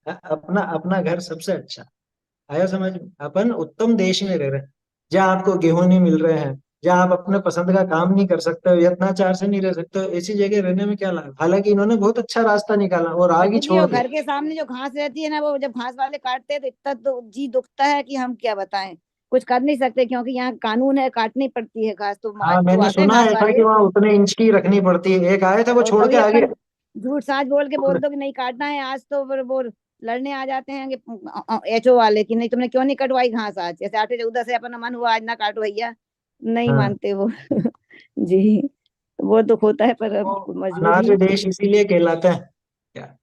अपना अपना घर सबसे अच्छा। आया समझ में? अपन उत्तम देश में रह रहे हैं, जहाँ आपको गेहूं नहीं मिल रहे हैं, जहाँ आप अपने पसंद का काम नहीं कर सकते हो, यत्नाचार से नहीं रह सकते हो, ऐसी जगह रहने में क्या लाभ? हालांकि इन्होंने बहुत अच्छा रास्ता निकाला और आगे पंडित जी। छोड़ और दिया। घर के सामने जो घास रहती है ना, वो जब घास वाले काटते हैं तो इतना तो जी दुखता है कि हम क्या बताएं, कुछ कर नहीं सकते, क्योंकि यहाँ कानून है, काटनी पड़ती है घास, तो हाँ, जो मैंने आते हैं सुना घास है था कि वाले, वहाँ उतने इंच की रखनी पड़ती है। एक आए थे, वो तो छोड़ के कभी आ अगर गए। झूठ साच बोल के बोल दो कि नहीं काटना है आज, तो फिर वो लड़ने आ जाते हैं कि एचओ वाले, कि नहीं तुमने क्यों नहीं कटवाई घास आज, जैसे 8 14 से अपना मन हुआ आज ना काटो भैया, नहीं हाँ, मानते वो जी, वो दुख होता है, पर तो अब मजबूरी। अनार्य देश इसीलिए कहलाते हैं क्या?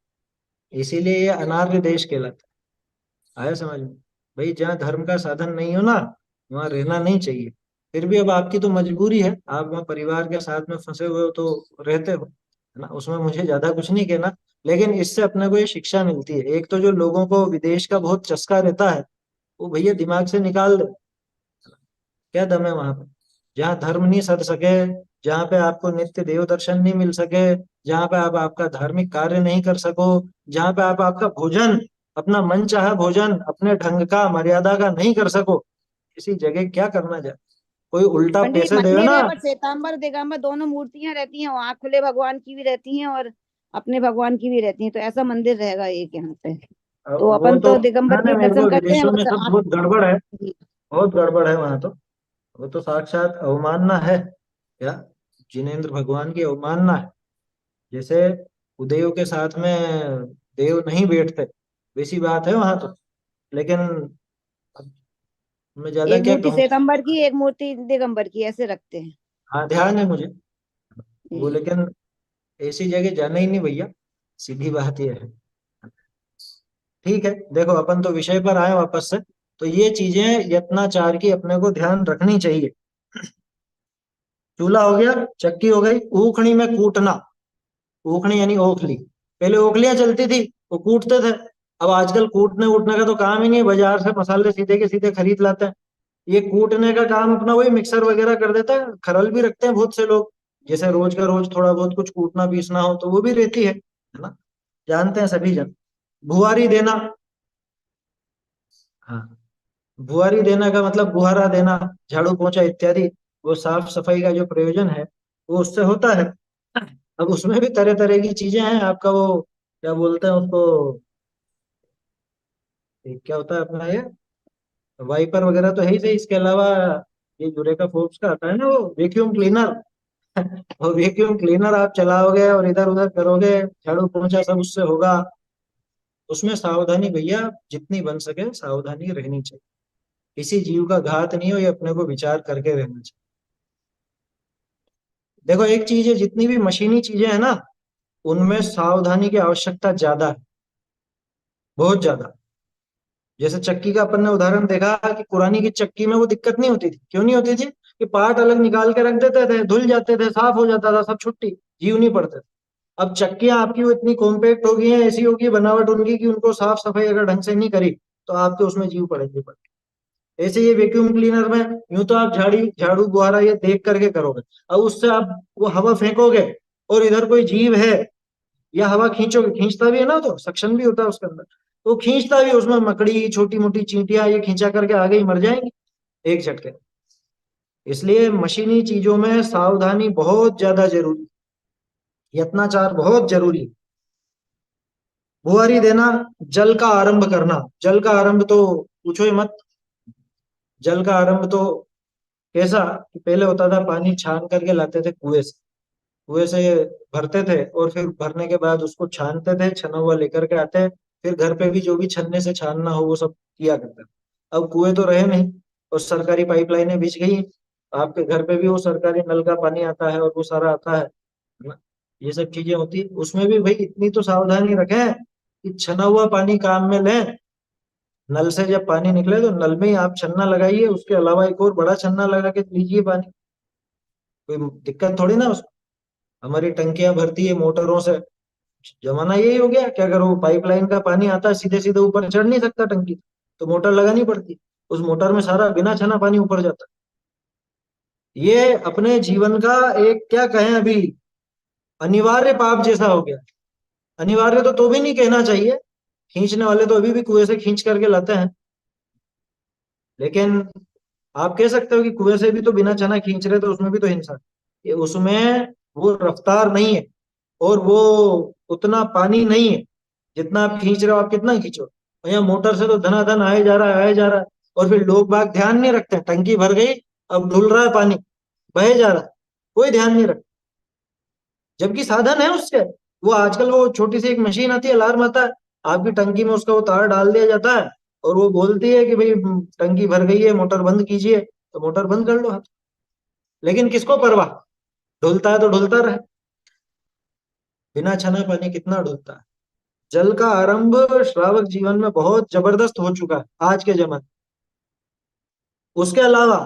इसीलिए ये अनार्य देश कहलाता है। आया समझ में? भाई, जहाँ धर्म का साधन नहीं हो ना, वहाँ रहना नहीं चाहिए। फिर भी अब आपकी तो मजबूरी है, आप वहाँ परिवार के साथ में फंसे हुए हो तो रहते हो, है ना, उसमें मुझे ज्यादा कुछ नहीं कहना। लेकिन इससे अपने को ये शिक्षा मिलती है, एक तो जो लोगों को विदेश का बहुत चस्का रहता है, वो भैया दिमाग से निकाल दे। क्या दम है वहां पे, जहाँ धर्म नहीं सध सके, जहाँ पे आपको नित्य देव दर्शन नहीं मिल सके, जहाँ पे आप आपका धार्मिक कार्य नहीं कर सको, जहाँ पे आप आपका भोजन, अपना मन चाहा भोजन अपने ढंग का मर्यादा का नहीं कर सको, इसी जगह क्या करना जाए? कोई उल्टा पंडित जी, पैसे देवे मंदिर ना। है, पर श्वेतांबर दिगंबर दोनों मूर्तियां रहती हैं, आँख खुले भगवान की भी रहती हैं, और अपने भगवान की भी रहती हैं, तो ऐसा मंदिर रहेगा एक यहाँ पे, तो वो अपन तो तो दिगंबर ना के मेरे दर्शन को, करते हैं विदेशों में बस सब आँख। बहुत गड़बड़ है, जी बहुत गड़बड़ है वहां तो। वो तो साक्षात अवमानना है, क्या, जिनेंद्र भगवान की अवमानना है। जैसे उदयों के साथ में देव नहीं बैठते, वैसी बात है वहां तो। लेकिन अब मैं ज्यादा एक क्या मूर्ति कहूँ। श्वेतांबर की, एक मूर्ति दिगंबर की, ऐसे रखते हैं हाँ, ध्यान है मुझे वो, जी। लेकिन ऐसी जगह जाना ही नहीं भैया, सीधी बात यह है। ठीक है, देखो अपन तो विषय पर आए वापस से। तो ये चीजें यत्नाचार की अपने को ध्यान रखनी चाहिए। चूल्हा हो गया, चक्की हो गई, ऊखणी में कूटना। ऊखणी यानी ओखली। पहले ओखलियां चलती थी, वो कूटते थे। अब आजकल कूटने वूटने का तो काम ही नहीं है, बाजार से मसाले सीधे के सीधे खरीद लाते हैं। ये कूटने का काम अपना वही मिक्सर वगैरह कर देता है। खरल भी रखते हैं बहुत से लोग, जैसे रोज का रोज थोड़ा बहुत कुछ कूटना पीसना हो तो वो भी रहती है ना। जानते हैं सभी जन। भुआरी देना। हाँ, बुआरी देना का मतलब बुहारा देना, झाड़ू पोंछा इत्यादि। वो साफ सफाई का जो प्रयोजन है वो उससे होता है। अब उसमें भी तरह तरह की चीजें हैं। आपका वो क्या बोलते हैं उसको, ये क्या होता है अपना ये वाइपर वगैरह तो है ही सही, इसके अलावा ये यूरेका फोर्ब्स का आता है ना वो वैक्यूम क्लीनर। और वैक्यूम क्लीनर आप चलाओगे और इधर उधर करोगे, झाड़ू पोंछा सब उससे होगा। उसमें सावधानी भैया जितनी बन सके सावधानी रहनी चाहिए। किसी जीव का घात नहीं हो, ये अपने को विचार करके रहना चाहिए। देखो एक चीज है, जितनी भी मशीनी चीजें हैं ना उनमें सावधानी की आवश्यकता ज्यादा है, बहुत ज्यादा। जैसे चक्की का अपन ने उदाहरण देखा कि पुरानी की चक्की में वो दिक्कत नहीं होती थी। क्यों नहीं होती थी? कि पार्ट अलग निकाल के रख देते थे, धुल जाते थे, साफ हो जाता था, सब छुट्टी, जीव नहीं पड़ते थे। अब चक्कियां आपकी वो इतनी कॉम्पैक्ट हो गई हैं, ऐसी होगी बनावट उनकी कि उनको साफ सफाई अगर ढंग से नहीं करी तो आपके उसमें जीव पड़ेंगे पड़ेंगे। ऐसे ये वैक्यूम क्लीनर में यूं तो आप झाड़ू बुहारा ये देख करके करोगे। अब उससे आप वो हवा फेंकोगे और इधर कोई जीव है या हवा खींचोगे, खींचता भी है ना, तो सक्शन भी होता है उसके अंदर, तो खींचता भी, उसमें मकड़ी छोटी मोटी चींटियां ये खींचा करके आगे ही मर जाएंगी एक झटके। इसलिए मशीनी चीजों में सावधानी बहुत ज्यादा जरूरी है, यत्नाचार बहुत जरूरी है। बुआरी देना, जल का आरंभ करना। जल का आरंभ तो पूछो ही मत। जल का आरंभ तो कैसा कि पहले होता था पानी छान करके लाते थे कुएं से। कुएं से भरते थे और फिर भरने के बाद उसको छानते थे, छना हुआ लेकर के आते। फिर घर पे भी जो भी छन्ने से छानना हो वो सब किया करते थे। अब कुएं तो रहे नहीं और सरकारी पाइपलाइनें बिछ गई। आपके घर पे भी वो सरकारी नल का पानी आता है और वो सारा आता है ना। ये सब चीजें होती, उसमें भी भाई इतनी तो सावधानी रखें कि छना हुआ पानी काम में लें। नल से जब पानी निकले तो नल में ही आप छन्ना लगाइए, उसके अलावा एक और बड़ा छन्ना लगा के लीजिए पानी। कोई दिक्कत थोड़ी ना उसको। हमारी टंकियां भरती है मोटरों से। जमाना यही हो गया, क्या करो, पाइपलाइन का पानी आता है सीधे सीधे ऊपर चढ़ नहीं सकता टंकी, तो मोटर लगानी पड़ती। उस मोटर में सारा बिना छना पानी ऊपर जाता है। ये अपने जीवन का एक क्या कहें अभी अनिवार्य पाप जैसा हो गया। अनिवार्य तो भी नहीं कहना चाहिए, खींचने वाले तो अभी भी कुएं से खींच करके लाते हैं। लेकिन आप कह सकते हो कि कुएं से भी तो बिना छना खींच रहे तो उसमें भी तो हिंसा है। ये उसमें वो रफ्तार नहीं है और वो उतना पानी नहीं है जितना आप खींच रहे हो। आप कितना खींचो, और यहाँ मोटर से तो धनाधन आए जा रहा है आए जा रहा है। और फिर लोग बाग ध्यान नहीं रखते, टंकी भर गई, अब ढुल रहा है पानी, बहे जा रहा है, कोई ध्यान नहीं रखता। जबकि साधन है उसके। वो आजकल वो छोटी सी एक मशीन आती है, अलार्म आता है, आपकी टंकी में उसका वो तार डाल दिया जाता है और वो बोलती है कि भाई टंकी भर गई है, मोटर बंद कीजिए, तो मोटर बंद कर लो आप। लेकिन किसको परवाह, ढुलता है तो ढुलता रहे, बिना छना पानी कितना ढुलता है। जल का आरंभ श्रावक जीवन में बहुत जबरदस्त हो चुका है आज के जमाने। उसके अलावा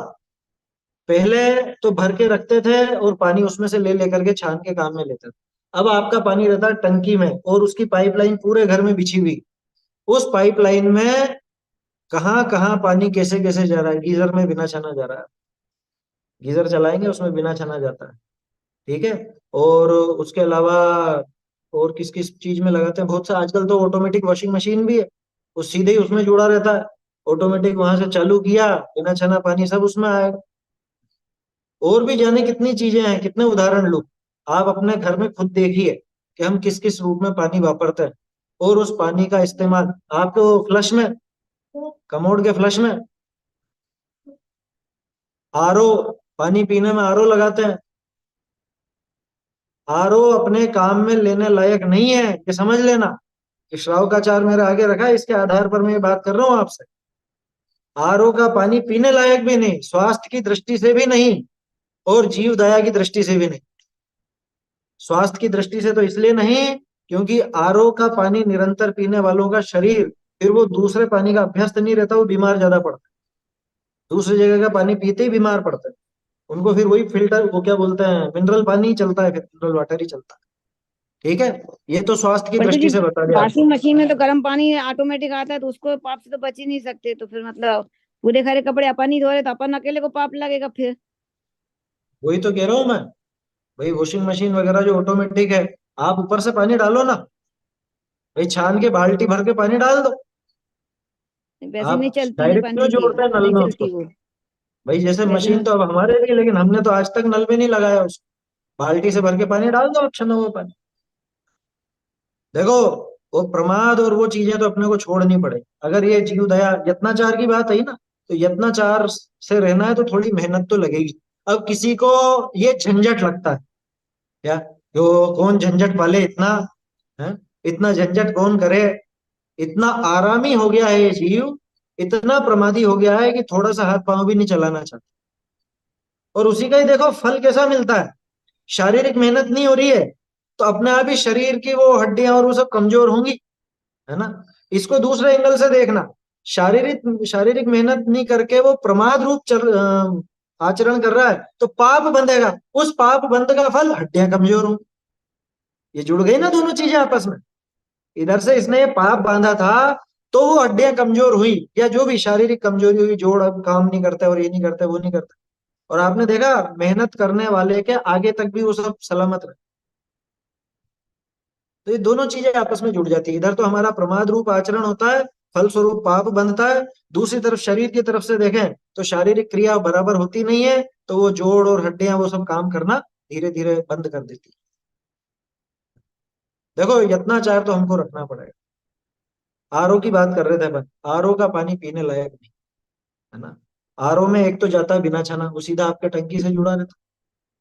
पहले तो भर के रखते थे और पानी उसमें से ले लेकर के छान के काम में लेते थे। अब आपका पानी रहता है टंकी में और उसकी पाइपलाइन पूरे घर में बिछी हुई। उस पाइपलाइन में कहाँ कहाँ पानी कैसे कैसे जा रहा है। गीजर में बिना छना जा रहा है, गीजर चलाएंगे उसमें बिना छना जाता है। ठीक है। और उसके अलावा और किस किस चीज में लगाते हैं, बहुत सा आजकल तो ऑटोमेटिक वॉशिंग मशीन भी है, वो सीधे ही उसमें जुड़ा रहता है। ऑटोमेटिक वहां से चालू किया, बिना छना पानी सब उसमें आएगा। और भी जाने कितनी चीजें हैं, कितने उदाहरण लो। आप अपने घर में खुद देखिए कि हम किस किस रूप में पानी वापरते हैं। और उस पानी का इस्तेमाल आपको फ्लश में, कमोड के फ्लश में, आरओ, पानी पीने में आरओ लगाते हैं। आरओ अपने काम में लेने लायक नहीं है, ये समझ लेना। कि श्राव का चार मेरे आगे रखा है, इसके आधार पर मैं ये बात कर रहा हूं आपसे। आरओ का पानी पीने लायक भी नहीं, स्वास्थ्य की दृष्टि से भी नहीं, और जीव दया की दृष्टि से भी नहीं। स्वास्थ्य की दृष्टि से तो इसलिए नहीं क्योंकि आरओ का पानी निरंतर पीने वालों का शरीर फिर वो दूसरे पानी का अभ्यस्त नहीं रहता, वो बीमार ज्यादा पड़ता है, दूसरी जगह का पानी पीते ही बीमार पड़ता है। उनको फिर वही फिल्टर, वो क्या बोलते हैं, मिनरल पानी ही चलता है, फिर मिनरल वाटर ही चलता है। ठीक है, ये तो स्वास्थ्य की पंडित जी, दृष्टि से बता दिया आपको। वॉशिंग मशीन में तो गर्म पानी ऑटोमेटिक आता है, तो उसको पाप से तो बच ही नहीं सकते, तो फिर मतलब पूरे खरे कपड़े अपन ही धो रहे तो अपन अकेले को पाप लगेगा फिर। वही तो कह रहा हूँ मैं, भाई वॉशिंग मशीन वगैरह जो ऑटोमेटिक है, आप ऊपर से पानी डालो ना, भाई छान के बाल्टी भर के पानी डाल दो। वैसे नहीं आप चलती है डायरेक्ट क्यों पंडित जी, जोड़ते हैं नल नहीं में उसको? चलती वो। भाई जैसे वैसे मशीन तो अब हमारे भी, लेकिन हमने तो आज तक नल में नहीं लगाया उसको, बाल्टी से भर के पानी डाल दो, अच्छा ना वो पानी। देखो, वो प्रमाद और वो चीजें तो अपने को छोड़नी पड़ेगी। अगर ये जीव दया यत्नाचार की बात है ना, तो यत्नाचार से रहना है तो थोड़ी मेहनत तो लगेगी। अब किसी को ये झंझट लगता है क्या, जो कौन झंझट पाले इतना, है, इतना झंझट कौन करे, इतना आरामी हो गया है ये जीव, इतना प्रमादी हो गया है कि थोड़ा सा हाथ पांव भी नहीं चलाना चाहता। और उसी का ही देखो फल कैसा मिलता है, शारीरिक मेहनत नहीं हो रही है, तो अपने आप ही शरीर की वो हड्डियां और वो सब कमजोर होंगी, है ना। इसको दूसरे एंगल से देखना, शारीरिक शारीरिक मेहनत नहीं करके वो प्रमाद रूप आचरण कर रहा है, तो पाप बंधेगा, उस पाप बंध का फल हड्डियां कमजोर होंगी। ये जुड़ गई ना दोनों चीजें आपस में। इधर से इसने ये पाप बांधा था, तो वो हड्डियां कमजोर हुई, या जो भी शारीरिक कमजोरी हुई, जोड़ अब काम नहीं करता और ये नहीं करता वो नहीं करता, और आपने देखा मेहनत करने वाले के आगे तक भी वो सब सलामत रहे। तो ये दोनों चीजें आपस में जुड़ जाती है, इधर तो हमारा प्रमाद रूप आचरण होता है, फलस्वरूप पाप बनता है, दूसरी तरफ शरीर की तरफ से देखें तो शारीरिक क्रिया बराबर होती नहीं है, तो वो जोड़ और हड्डियां वो सब काम करना धीरे धीरे बंद कर देती है। देखो यत्नाचार तो हमको रखना पड़ेगा। आरओ की बात कर रहे थे अपन, आरओ का पानी पीने लायक नहीं, है ना। आरओ में एक तो जाता है बिना छना, वो सीधा आपके टंकी से जुड़ा रहता है,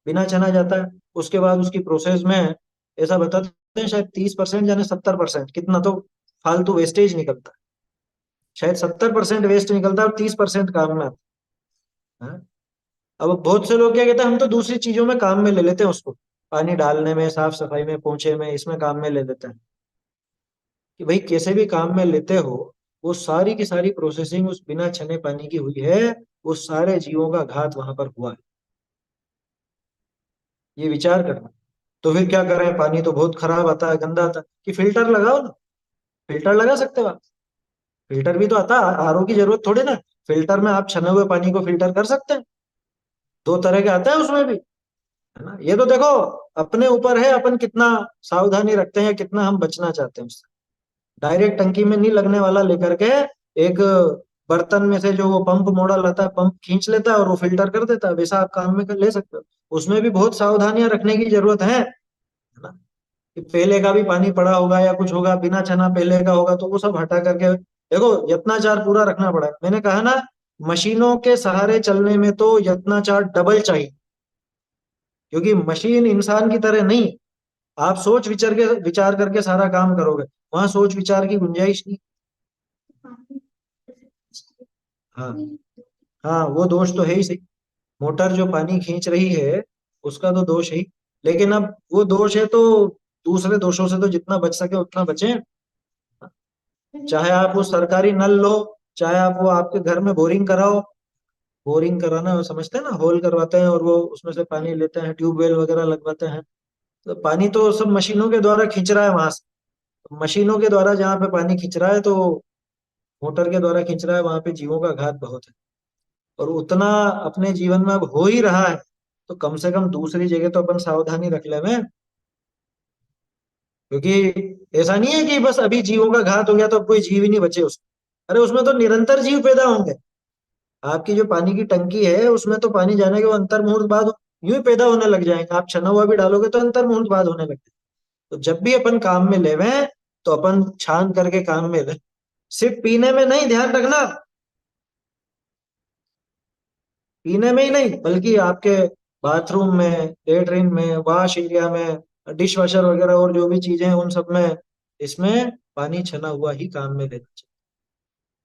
बिना छना जाता है। उसके बाद उसकी प्रोसेस में ऐसा बताते हैं शायद 30% यानी 70%, कितना तो फालतू वेस्टेज निकलता है, शायद 70% वेस्ट निकलता है और 30% काम में आता है। हाँ? अब बहुत से लोग क्या कहते हैं, हम तो दूसरी चीजों में काम में ले लेते हैं उसको, पानी डालने में, साफ सफाई में, पोंछे में, इसमें काम में ले लेते हैं, कि भाई कैसे भी काम में लेते हो, वो सारी की सारी प्रोसेसिंग उस बिना छने पानी की हुई है, वो सारे जीवों का घात वहां पर हुआ है, ये विचार करना। तो फिर क्या करें, पानी तो बहुत खराब आता है, गंदा आता है, कि फिल्टर लगाओ ना, फिल्टर लगा सकते हो आप, फिल्टर भी तो आता है, आरओ की जरूरत थोड़ी ना। फिल्टर में आप छने हुए पानी को फिल्टर कर सकते हैं, दो तरह के आते हैं उसमें भी, है ना। ये तो देखो अपने ऊपर है, अपन कितना सावधानी रखते हैं, कितना हम बचना चाहते हैं उससे। डायरेक्ट टंकी में नहीं लगने वाला लेकर के एक बर्तन में से जो वो पंप मॉडल आता है, पंप खींच लेता है और वो फिल्टर कर देता है, वैसा आप काम में ले सकते हो। उसमें भी बहुत सावधानियां रखने की जरूरत है ना। कि पहले का भी पानी पड़ा होगा या कुछ होगा, बिना छना पहले का होगा, तो वो सब हटा करके देखो, यत्नाचार पूरा रखना पड़ा है। मैंने कहा ना, मशीनों के सहारे चलने में तो यत्नाचार डबल चाहिए, क्योंकि मशीन इंसान की तरह नहीं, आप सोच विचार करके सारा काम करोगे, वहां सोच विचार की गुंजाइश नहीं। हाँ, हाँ वो दोष तो है ही सही, मोटर जो पानी खींच रही है उसका तो दोष है ही, लेकिन अब वो दोष है तो दूसरे दोषों से तो जितना बच सके उतना बचे। चाहे आप वो सरकारी नल लो, चाहे आप वो आपके घर में बोरिंग कराओ, बोरिंग कराना वो समझते हैं ना, होल करवाते हैं और वो उसमें से पानी लेते हैं, ट्यूबवेल वगैरह लगवाते हैं, तो पानी तो सब मशीनों के द्वारा खींच रहा है वहां से। तो मशीनों के द्वारा जहाँ पे पानी खींच रहा है, तो मोटर के द्वारा खींच रहा है, वहां पे जीवों का घात बहुत है। और उतना अपने जीवन में अब हो ही रहा है, तो कम से कम दूसरी जगह तो अपन सावधानी रख ले में। क्योंकि ऐसा नहीं है कि बस अभी जीवों का घात हो गया तो अब कोई जीव ही नहीं बचे उसमें, अरे उसमें तो निरंतर जीव पैदा होंगे। आपकी जो पानी की टंकी है उसमें तो पानी जाने के वो अंतर मुहूर्त बाद यूं ही पैदा होने लग जाएंगे, आप छना हुआ भी डालोगे तो अंतर मुहूर्त बाद होने लगते। तो जब भी अपन काम में लेवे, तो अपन छान करके काम में ले, सिर्फ पीने में नहीं, ध्यान रखना, पीने में ही नहीं बल्कि आपके बाथरूम में, लेटरिन में, वॉश एरिया में, डिश वॉशर वगैरह और जो भी चीजें हैं उन सब में, इसमें पानी छना हुआ ही काम में लेना चाहिए।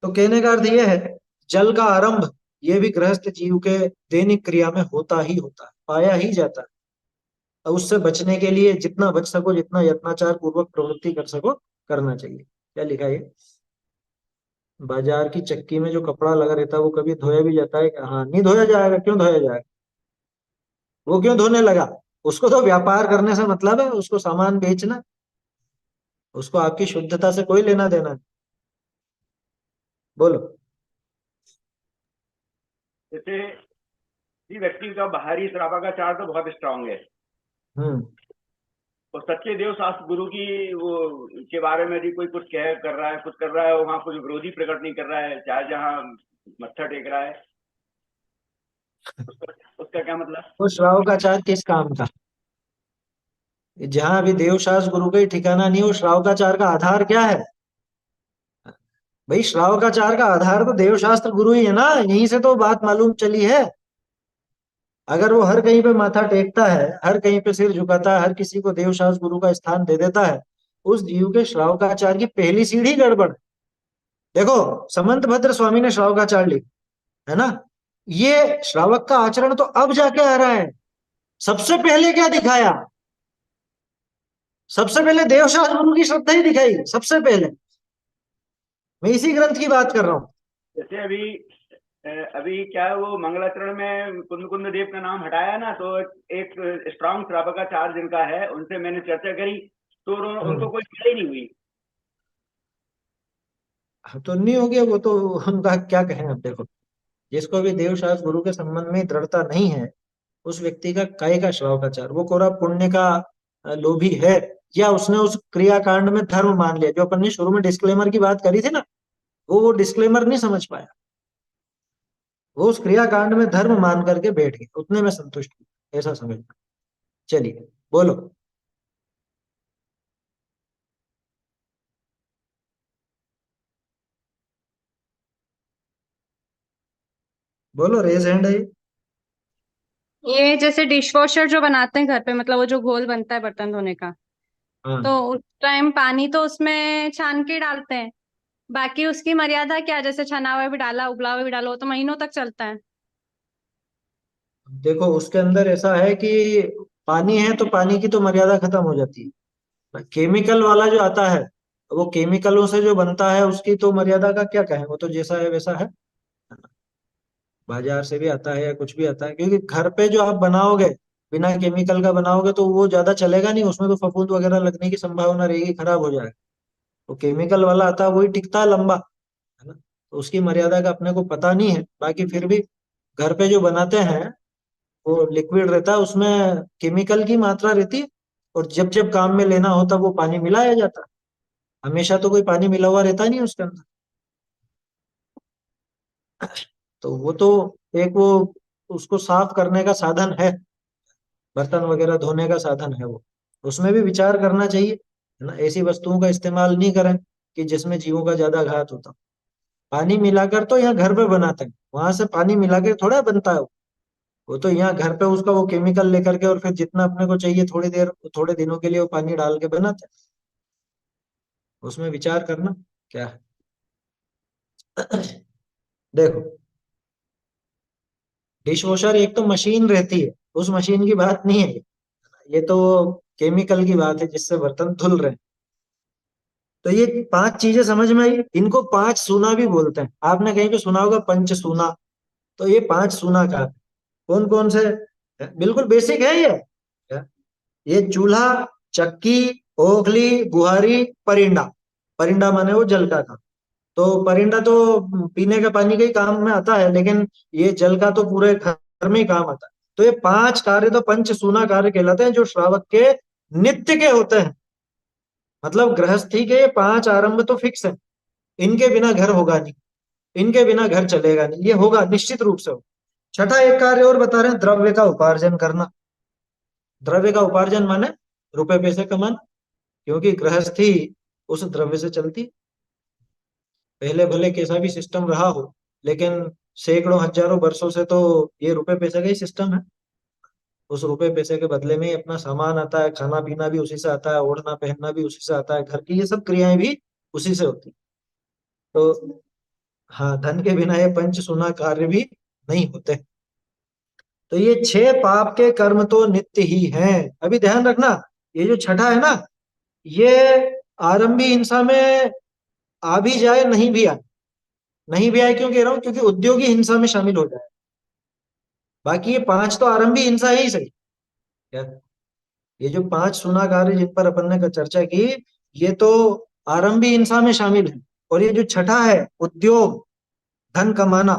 तो कहने का अर्थ यह है, जल का आरंभ ये भी गृहस्थ जीव के दैनिक क्रिया में होता ही होता है, पाया ही जाता है। और उससे बचने के लिए जितना बच सको, जितना यत्नाचार पूर्वक प्रवृत्ति कर सको, करना चाहिए। क्या लिखा है ये? बाजार की चक्की में जो कपड़ा लगा रहता है वो कभी धोया भी जाता है क्या? हाँ, नहीं धोया जाएगा। क्यों धोया जाएगा? वो क्यों धोने लगा? उसको तो व्यापार करने से मतलब है, उसको सामान बेचना, उसको आपकी शुद्धता से कोई लेना देना नहीं। बोलो। जैसे किसी व्यक्ति का बाहरी श्रावकाचार तो बहुत स्ट्रांग है, हम्म। तो सच्चे देव शास्त्र गुरु की वो के बारे में यदि कोई कुछ कह कर रहा है, कुछ कर रहा है, वहां कुछ विरोधी प्रकट नहीं कर रहा है, चाहे जहां मत्था टेक रहा है, उसका उसका क्या मतलब? वो श्रावकाचार किस काम का? जहां अभी देवशास्त्र गुरु का ही ठिकाना नहीं, वो श्रावकाचार का आधार क्या है? भाई श्रावकाचार का आधार तो देवशास्त्र गुरु ही है ना, यहीं से तो बात मालूम चली है। अगर वो हर कहीं पे माथा टेकता है, हर कहीं पे सिर झुकाता है, हर किसी को देवशास्त्र गुरु का स्थान दे देता है, उस जीव के श्रावकाचार की पहली सीढ़ी गड़बड़। देखो, समंत भद्र स्वामी ने श्रावकाचार लिखा है ना, ये श्रावक का आचरण तो अब जाके आ रहा है। सबसे पहले क्या दिखाया? सबसे पहले देवशास्त्र गुरु की श्रद्धा ही दिखाई, सबसे पहले। मैं इसी ग्रंथ की बात कर रहा हूं। जैसे अभी क्या है, वो मंगलाचरण में कुंद कुंद देव का नाम हटाया ना, तो एक स्ट्रांग श्रावकाचार जिनका है उनसे मैंने चर्चा करी, तो उनको कोई पीड़ा ही नहीं हुई। तो नहीं हो गया वो तो, उनका क्या कहें अब। देखो, जिसको भी देवशास्त्र गुरु के संबंध में दृढ़ता नहीं है, उस व्यक्ति का काय का श्रावकाचार, वो कोरा पुण्य का लोभी है, या उसने उस क्रियाकांड में धर्म मान लिया। जो अपन ने शुरू में डिस्क्लेमर की बात करी थी ना, वो डिस्क्लेमर नहीं समझ पाया। वो उस क्रियाकांड में धर्म मान करके बैठ गए, उतने में संतुष्ट हुए, ऐसा समझ। चलिए बोलो। बोलो, रेज हैंड है ये। ये जैसे डिश वॉशर जो बनाते हैं घर पे, मतलब वो जो घोल बनता है बर्तन धोने का, तो हाँ, उस टाइम पानी तो उसमें छान के डालते हैं। बाकी उसकी मर्यादा क्या? जैसे छना हुआ भी डाला, उबला हुआ भी डाला, वो तो महीनों तक चलता है। देखो उसके अंदर ऐसा है कि पानी है तो पानी की तो मर्यादा खत्म हो जाती है। केमिकल वाला जो आता है, वो केमिकलों से जो बनता है, उसकी तो मर्यादा का क्या कहें, वो तो जैसा है वैसा है। बाजार से भी आता है या कुछ भी आता है, क्योंकि घर पे जो आप बनाओगे, बिना केमिकल का बनाओगे तो वो ज्यादा चलेगा नहीं, उसमें तो फफूंद वगैरह लगने की संभावना रहेगी, खराब हो जाएगा। वो केमिकल वाला आता है, वही टिकता है लंबा, है ना। तो उसकी मर्यादा का अपने को पता नहीं है, बाकी फिर भी घर पे जो बनाते हैं वो लिक्विड रहता है, उसमें केमिकल की मात्रा रहती है, और जब जब काम में लेना होता वो पानी मिलाया जाता है। हमेशा तो कोई पानी मिला हुआ रहता नहीं उसके अंदर। तो वो तो एक वो उसको साफ करने का साधन है, बर्तन वगैरह धोने का साधन है वो। उसमें भी विचार करना चाहिए, है ना। ऐसी वस्तुओं का इस्तेमाल नहीं करें कि जिसमें जीवों का ज्यादा घात होता हो। पानी मिलाकर तो यहाँ घर पे बनाते हैं, वहां से पानी मिला के थोड़ा बनता है वो तो यहाँ घर पे उसका वो केमिकल लेकर के, और फिर जितना अपने को चाहिए थोड़ी देर, थोड़े दिनों के लिए वो पानी डाल के बनाते हैं। उसमें विचार करना क्या है। देखो, डिश वॉशर एक तो मशीन रहती है, उस मशीन की बात नहीं है ये तो केमिकल की बात है जिससे बर्तन धुल रहे हैं। तो ये पांच चीजें समझ में आई, इनको पांच सूना भी बोलते हैं। आपने कहीं पे सुना होगा पंच सूना, तो ये पांच सूना का कौन कौन से? बिल्कुल बेसिक है ये चूल्हा, चक्की, ओखली, बुहारी, परिंडा। परिंडा माने वो जल का काम। तो परिंडा तो पीने के पानी के ही काम में आता है, लेकिन ये जल का तो पूरे घर में ही काम आता है। तो ये पांच कार्य तो पंच सूना कार्य कहलाते हैं, जो श्रावक के नित्य के होते हैं। मतलब गृहस्थी के ये पांच आरंभ तो फिक्स है, इनके बिना घर होगा नहीं, इनके बिना घर चलेगा नहीं, ये होगा निश्चित रूप से होगा। छठा एक कार्य और बता रहे हैं, द्रव्य का उपार्जन करना। द्रव्य का उपार्जन माने रुपए पैसे कमाना, क्योंकि गृहस्थी उस द्रव्य से चलती। पहले भले कैसा भी सिस्टम रहा हो, लेकिन सैकड़ों हजारों वर्षों से तो ये रुपए पैसे का ही सिस्टम है। उस रुपए पैसे के बदले में ही अपना सामान आता है, खाना पीना भी उसी से आता है, ओढ़ना पहनना भी उसी से आता है, घर की ये सब क्रियाएं भी उसी से होती। तो हाँ, धन के बिना ये पंच सूना कार्य भी नहीं होते। तो ये छह पाप के कर्म तो नित्य ही हैं। अभी ध्यान रखना, ये जो छठा है ना, ये आरंभी हिंसा में आ भी जाए नहीं भी आए, नहीं भी आए, क्यों कह रहा हूं, क्योंकि उद्योगी हिंसा में शामिल हो जाए। बाकी ये 5 तो आरंभी हिंसा है ही सही। क्या ये जो 5 सुना कार्य जिन पर अपन ने चर्चा की, ये तो आरंभी हिंसा में शामिल है। और ये जो छठा है उद्योग, धन कमाना,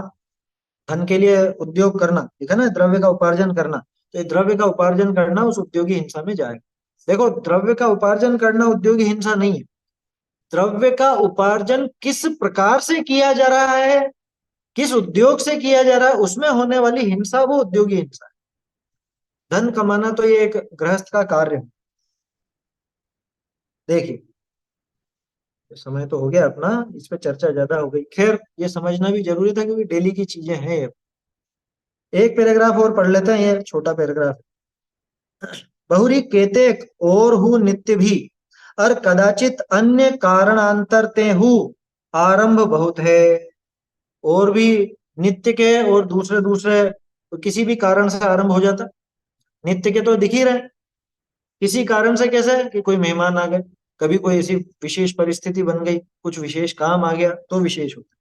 धन के लिए उद्योग करना, ठीक है ना, द्रव्य का उपार्जन करना, तो ये द्रव्य का उपार्जन करना उस उद्योगी हिंसा में जाएगा। देखो, द्रव्य का उपार्जन करना उद्योगी हिंसा नहीं है। द्रव्य का उपार्जन किस प्रकार से किया जा रहा है, किस उद्योग से किया जा रहा है, उसमें होने वाली हिंसा वो उद्योगी हिंसा है। धन कमाना तो ये एक गृहस्थ का कार्य है। देखिए, समय तो हो गया अपना, इस पे चर्चा ज्यादा हो गई। खैर, ये समझना भी जरूरी था क्योंकि डेली की चीजें हैं ये। एक पैराग्राफ और पढ़ लेते हैं, ये छोटा पैराग्राफ। बहुरी केतेक और हु नित्य भी, और कदाचित अन्य कारणांतर ते हु आरंभ बहुत है। और भी नित्य के और दूसरे दूसरे किसी भी कारण से आरंभ हो जाता। नित्य के तो दिख ही रहे, किसी कारण से कैसे, कि कोई मेहमान आ गए, कभी कोई ऐसी विशेष परिस्थिति बन गई, कुछ विशेष काम आ गया, तो विशेष होता।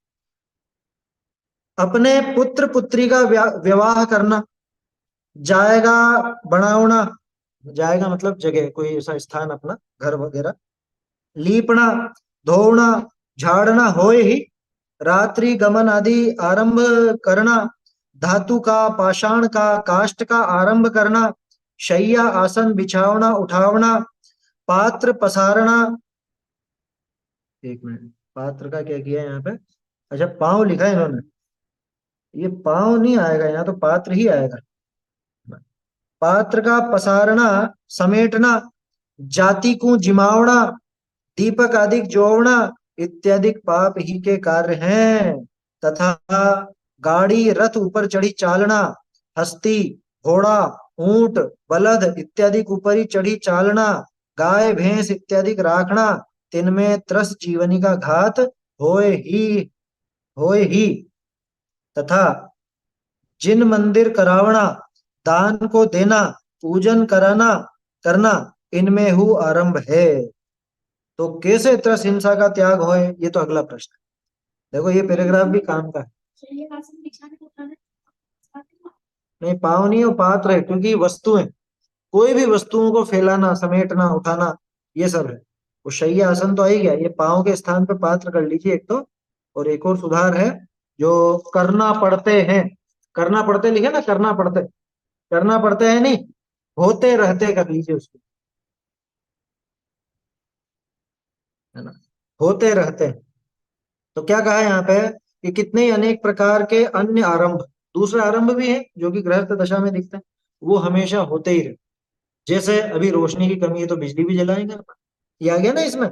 अपने पुत्र पुत्री का विवाह करना, जाएगा बनावना, जाएगा मतलब जगह, कोई ऐसा स्थान अपना, घर वगैरह। लीपना, धोना, झाड़ना होए ही। रात्रि गमन आदि आरंभ करना, धातु का, पाषाण का, काष्ठ का आरंभ करना। शैया आसन बिछावना उठावना, पात्र पसारना। एक मिनट, पात्र का क्या किया है यहाँ पे, अच्छा पांव लिखा है इन्होंने, ये पांव नहीं आएगा यहाँ, तो पात्र ही आएगा। पात्र का पसारना, समेटना। जाति को जिमावना, दीपक आदि जोड़ना इत्यादि पाप ही के कार्य हैं। तथा गाड़ी रथ ऊपर चढ़ी चालना, हस्ती, घोड़ा, ऊंट, बलद इत्यादि ऊपर ही चढ़ी चालना, गाय भैंस इत्यादि राखना, तिनमें त्रस जीवनी का घात होए ही। तथा जिन मंदिर करावना, दान को देना, पूजन कराना करना, इनमें हु आरंभ है। तो कैसे त्रस हिंसा का त्याग होए, ये तो अगला प्रश्न है। देखो, ये पैराग्राफ भी काम का है। नहीं, पाव नहीं, वो पात्र है, क्योंकि वस्तुएं, कोई भी वस्तुओं को फैलाना, समेटना, उठाना, ये सब है। वो शैया आसन तो आ ही गया, ये पांव के स्थान पे पात्र कर लीजिए एक तो। और एक और सुधार है, जो करना पड़ते हैं, करना पड़ते लिखे ना, करना पड़ते, करना पड़ते हैं नहीं, होते रहते कर लीजिए उसको, है ना, होते रहते हैं। तो क्या कहा है यहाँ पे, कि कितने ही अनेक प्रकार के अन्य आरंभ, दूसरे आरंभ भी हैं जो कि गृहस्थ दशा में दिखते हैं, वो हमेशा होते ही रहे। जैसे अभी रोशनी की कमी है तो बिजली भी जलाएंगे अपन। ये आ गया ना इसमें,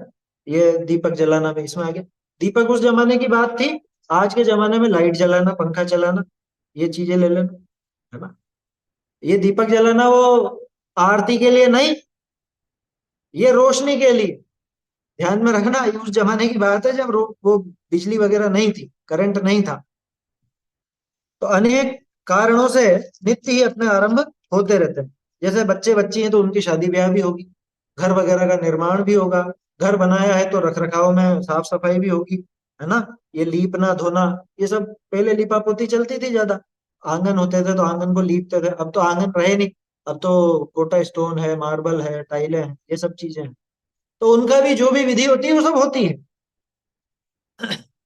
ये दीपक जलाना भी इसमें आ गया। दीपक उस जमाने की बात थी, आज के जमाने में लाइट जलाना, पंखा चलाना, ये चीजें ले लेना, है ना। ये दीपक जलाना वो आरती के लिए नहीं, ये रोशनी के लिए। ध्यान में रखना, ये उस जमाने की बात है जब वो बिजली वगैरह नहीं थी, करंट नहीं था। तो अनेक कारणों से नित्य ही अपने आरंभ होते रहते हैं। जैसे बच्चे बच्ची हैं तो उनकी शादी ब्याह भी होगी, घर वगैरह का निर्माण भी होगा, घर बनाया है तो रख रखाव में साफ सफाई भी होगी, है ना। ये लीपना धोना, ये सब पहले लिपा पोती चलती थी ज्यादा। आंगन होते थे तो आंगन को लीपते थे, अब तो आंगन रहे नहीं, अब तो गोटा स्टोन है, मार्बल है, टाइलें हैं, ये सब चीजें हैं। तो उनका भी जो भी विधि होती है वो सब होती है।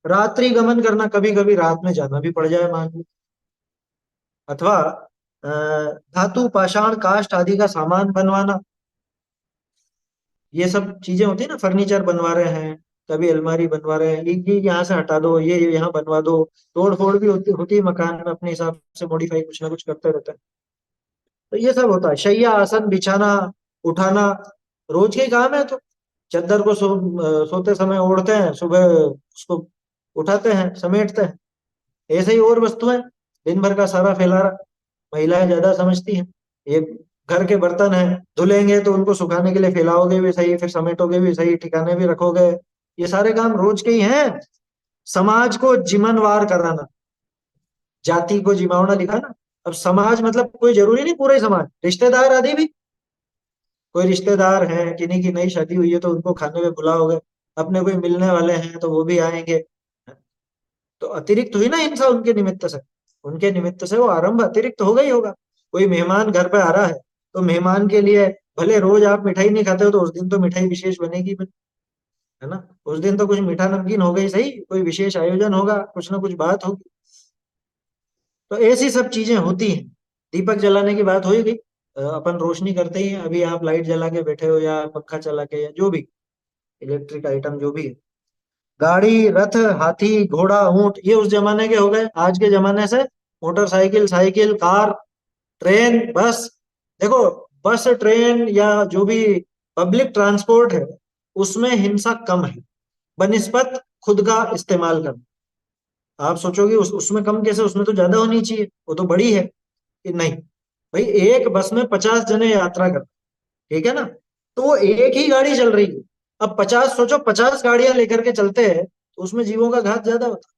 रात्रि गमन करना, कभी कभी रात में जाना भी पड़ जाए मान लो। अथवा धातु पाषाण काष्ठ आदि का सामान बनवाना, ये सब चीजें होती है ना, फर्नीचर बनवा रहे हैं, कभी अलमारी बनवा रहे हैं, ये यहाँ से हटा दो, ये यहाँ बनवा दो। तोड़ फोड़ भी होती है मकान में, अपने हिसाब से मॉडिफाई कुछ ना कुछ करते रहते हैं। तो ये सब होता है। शैया आसन बिछाना, उठाना, रोज के काम है। तो चादर को सोते समय ओढ़ते हैं, सुबह उसको उठाते हैं, समेटते हैं। ऐसे ही और वस्तुएं, दिन भर का सारा फैलारा, महिलाएं ज्यादा समझती हैं। ये घर के बर्तन हैं, धुलेंगे तो उनको सुखाने के लिए फैलाओगे भी सही, फिर समेटोगे भी सही, ठिकाने भी रखोगे, ये सारे काम रोज के ही हैं। समाज को जिमनवार कराना, जाति को जिमावना लिखा ना। अब समाज मतलब कोई जरूरी नहीं पूरा ही समाज, रिश्तेदार आदि भी। कोई रिश्तेदार है, किन्हीं की नई शादी हुई है तो उनको खाने में बुलाओगे, अपने कोई मिलने वाले हैं तो वो भी आएंगे। तो अतिरिक्त हुई ना हिंसा उनके निमित्त से, उनके निमित्त से वो आरंभ अतिरिक्त होगा ही होगा। कोई मेहमान घर पे आ रहा है तो मेहमान के लिए भले रोज आप मिठाई नहीं खाते हो तो उस दिन तो मिठाई विशेष बनेगी, है ना। उस दिन तो कुछ मीठा नमकीन होगा ही सही, कोई विशेष आयोजन होगा, कुछ ना कुछ बात होगी। तो ऐसी सब चीजें होती हैं। दीपक जलाने की बात हो ही गई, अपन रोशनी करते ही हैं। अभी आप लाइट जला के बैठे हो या पंखा चला के या जो भी इलेक्ट्रिक आइटम जो भी है। गाड़ी, रथ, हाथी, घोड़ा, ऊंट ये उस जमाने के हो गए। आज के जमाने से मोटरसाइकिल, साइकिल, कार, ट्रेन, बस। देखो, बस, ट्रेन या जो भी पब्लिक ट्रांसपोर्ट है उसमें हिंसा कम है बनिस्पत खुद का इस्तेमाल करना। आप सोचोगे उसमें कम कैसे, उसमें तो ज्यादा होनी चाहिए, वो तो बड़ी है। कि नहीं भाई, एक बस में 50 जने यात्रा कर, ठीक है ना, तो वो एक ही गाड़ी चल रही है। अब 50, सोचो 50 गाड़ियां लेकर के चलते हैं तो उसमें जीवों का घात ज्यादा होता है।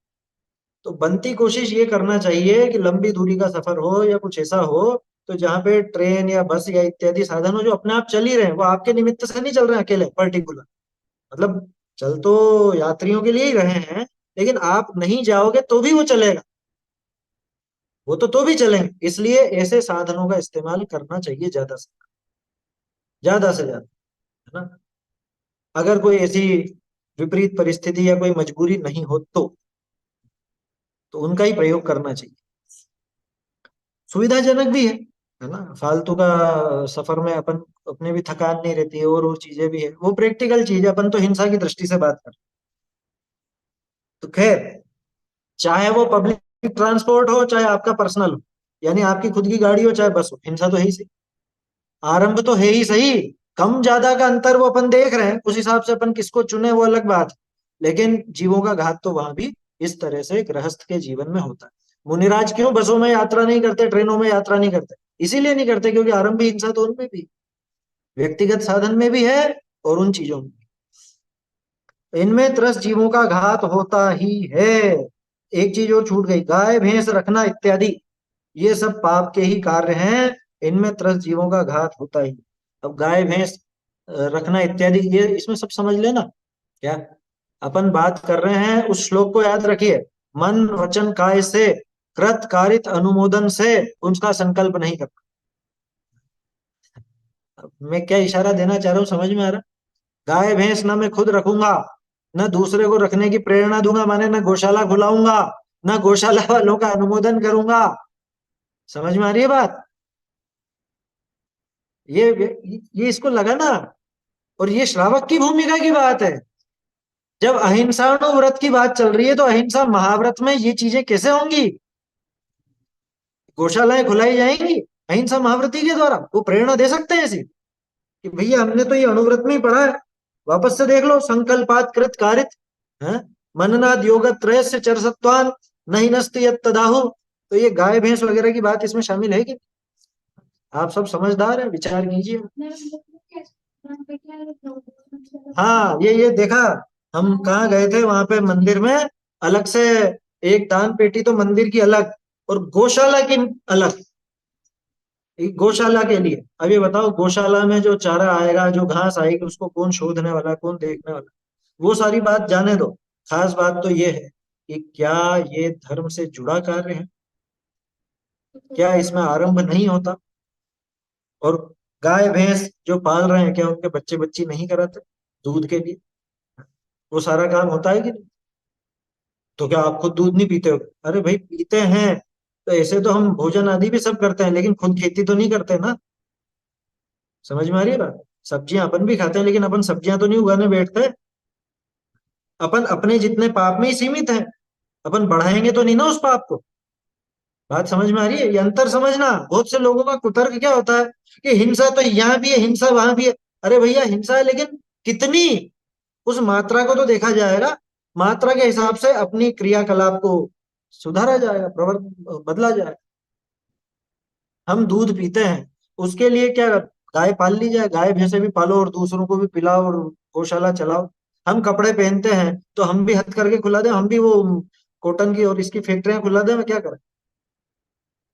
तो बनती कोशिश ये करना चाहिए कि लंबी दूरी का सफर हो या कुछ ऐसा हो तो जहाँ पे ट्रेन या बस या इत्यादि साधन हो जो अपने आप चल ही रहे हैं, वो आपके निमित्त से नहीं चल रहे हैं अकेले पर्टिकुलर, मतलब चल तो यात्रियों के लिए ही रहे हैं, लेकिन आप नहीं जाओगे तो भी वो चलेगा, वो तो भी चलेंगे। इसलिए ऐसे साधनों का इस्तेमाल करना चाहिए ज्यादा से ज्यादा, है ना। अगर कोई ऐसी विपरीत परिस्थिति या कोई मजबूरी नहीं हो तो उनका ही प्रयोग करना चाहिए। सुविधाजनक भी है ना। फालतू का सफर में अपन अपने भी थकान नहीं रहती है और वो चीजें भी है, वो प्रैक्टिकल चीज है। अपन तो हिंसा की दृष्टि से बात कर, तो खैर, चाहे वो पब्लिक ट्रांसपोर्ट हो चाहे आपका पर्सनल हो, यानी आपकी खुद की गाड़ी हो चाहे बस हो, हिंसा तो है ही सही। आरंभ तो है ही सही। कम ज्यादा का अंतर वो अपन देख रहे हैं, उस हिसाब से अपन किसको चुने वो अलग बात है, लेकिन जीवों का घात तो वहां भी इस तरह से गृहस्थ के जीवन में होता है। मुनिराज क्यों बसों में यात्रा नहीं करते, ट्रेनों में यात्रा नहीं करते? इसीलिए नहीं करते क्योंकि आरंभ भी हिंसा तो उनमें भी, व्यक्तिगत साधन में भी है और उन चीजों में भी। इनमें त्रस्त जीवों का घात होता ही है। एक चीज और छूट गई, गाय भैंस रखना इत्यादि, ये सब पाप के ही कार्य हैं। इनमें त्रस्त जीवों का घात होता ही। अब गाय भैंस रखना इत्यादि ये इसमें सब समझ लेना। क्या अपन बात कर रहे हैं, उस श्लोक को याद रखिए, मन वचन काय से कृत कारित अनुमोदन से उनका संकल्प नहीं करना। अब मैं क्या इशारा देना चाह रहा हूँ समझ में आ रहा? गाय भैंस ना मैं खुद रखूंगा, न दूसरे को रखने की प्रेरणा दूंगा, माने न गौशाला खुलाऊंगा, न गौशाला वालों का अनुमोदन करूंगा। समझ में आ रही है बात? ये इसको लगा ना। और ये श्रावक की भूमिका की बात है। जब अहिंसाणु की बात चल रही है तो अहिंसा महाव्रत में ये चीजें कैसे होंगी? गौशालाएं खुलाई जाएंगी अहिंसा महाव्रती के द्वारा? वो प्रेरणा दे सकते हैं ऐसी कि भैया हमने तो ये अणुव्रत में ही पढ़ा है, वापस से देख लो, संकल्पात कृत कारित है, मननाद योग त्रयस्य चरसत्वान नहीं नस्ति यत् तदाहु। तो ये गाय भैंस वगैरह की बात इसमें शामिल है कि? आप सब समझदार हैं, विचार कीजिए। हाँ, ये देखा, हम कहाँ गए थे वहां पे मंदिर में, अलग से एक दान पेटी तो मंदिर की अलग और गौशाला की अलग। एक गौशाला के लिए, अब ये बताओ गौशाला में जो चारा आएगा, जो घास आएगी, उसको कौन शोधने वाला, कौन देखने वाला? वो सारी बात जाने दो। खास बात तो ये है कि क्या ये धर्म से जुड़ा कार्य है? क्या इसमें आरंभ नहीं होता? और गाय भैंस जो पाल रहे हैं, क्या उनके बच्चे बच्ची नहीं कराते दूध के लिए? वो सारा काम होता है कि नहीं? तो क्या आप खुद दूध नहीं पीते हो? अरे भाई पीते हैं, तो ऐसे तो हम भोजन आदि भी सब करते हैं, लेकिन खुद खेती तो नहीं करते ना। समझ में आ रही है बात? सब्जियां अपन भी खाते हैं, लेकिन अपन सब्जियां तो नहीं उगाने बैठते। अपन अपने जितने पाप में ही सीमित हैं, अपन बढ़ाएंगे तो नहीं ना उस पाप को। बात समझ में आ रही है? ये अंतर समझना। बहुत से लोगों का कुतर्क क्या होता है कि हिंसा तो यहाँ भी है, हिंसा वहां भी है। अरे भैया हिंसा है, लेकिन कितनी? उस मात्रा को तो देखा जाएगा, मात्रा के हिसाब से अपनी क्रियाकलाप को सुधारा जाएगा, प्रवर्त बदला जाएगा। हम दूध पीते हैं, उसके लिए क्या, गाय पाल ली जाए, गाय भैंसे भी पालो और दूसरों को भी पिलाओ और गौशाला चलाओ। हम कपड़े पहनते हैं तो हम भी हथ करके खुला दें, हम भी वो कॉटन की और इसकी फैक्ट्रियां खुला दें, मैं क्या करें?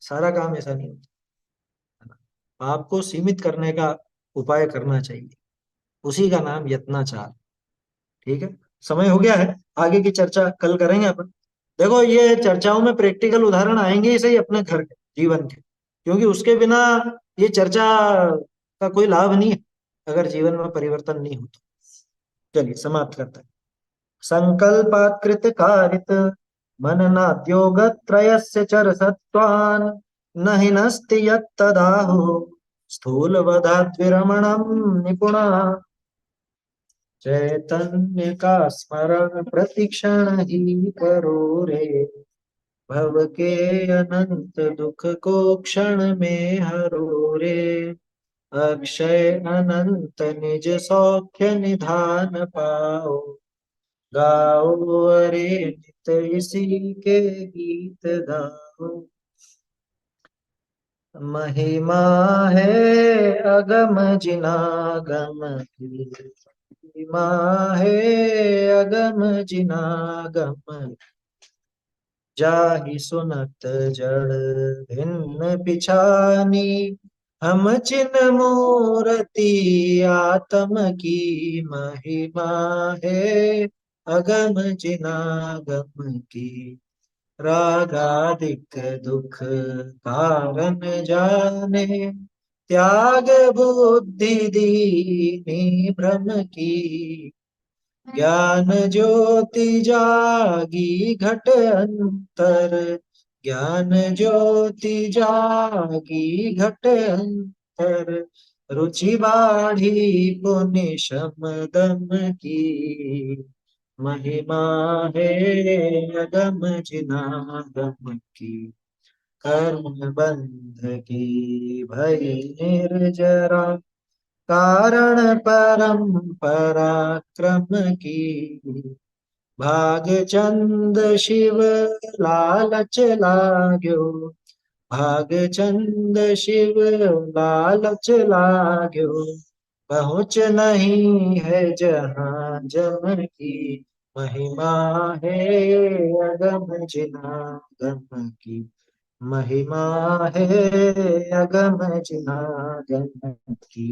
सारा काम ऐसा नहीं होता, है ना। आपको सीमित करने का उपाय करना चाहिए, उसी का नाम यत्नाचार। ठीक है, समय हो गया है, आगे की चर्चा कल करेंगे अपन। देखो ये चर्चाओं में प्रैक्टिकल उदाहरण आएंगे ही सही अपने घर के जीवन के, क्योंकि उसके बिना ये चर्चा का कोई लाभ नहीं है अगर जीवन में परिवर्तन नहीं हो तो। चलिए समाप्त करते हैं। संकल्पात् कृतकारित मननाद्योगत्रयस्य चरसत्वान् न हि नस्ति यत्तदाहुः स्थूलवधाद्विरमणं निपुणाः चैतन्य का स्मरण प्रतिक्षण ही करो रे भव के अनंत दुख को क्षण में हरो रे अक्षय अनंत निज सौख्य निधान पाओ गाओ अरे नित इसी के गीत गाओ महिमा है अगम जिनागम की महिमा है अगम जिनागम जाहि सुनत जड़ भिन्न पिछानी हम चिन्ह मूर्ति आत्म की महिमा है अगम जिनागम की रागादिक दुख कारण जाने त्याग बुद्धि दीनी भ्रम की ज्ञान ज्योति जागी घट अंतर ज्ञान ज्योति जागी घट अंतर रुचि बाढ़ी पुनि शम दम की महिमा है अगम जिनागम की कर्म बंध की भई निर्जरा कारण परंपरा क्रम की भाग चंद शिव लालच लाग्यो भाग चंद शिव लालच लाग्यो पहुँच नहीं है जहाँ जम की महिमा है अगम जिनागम की महिमा है अगम जिनागम की।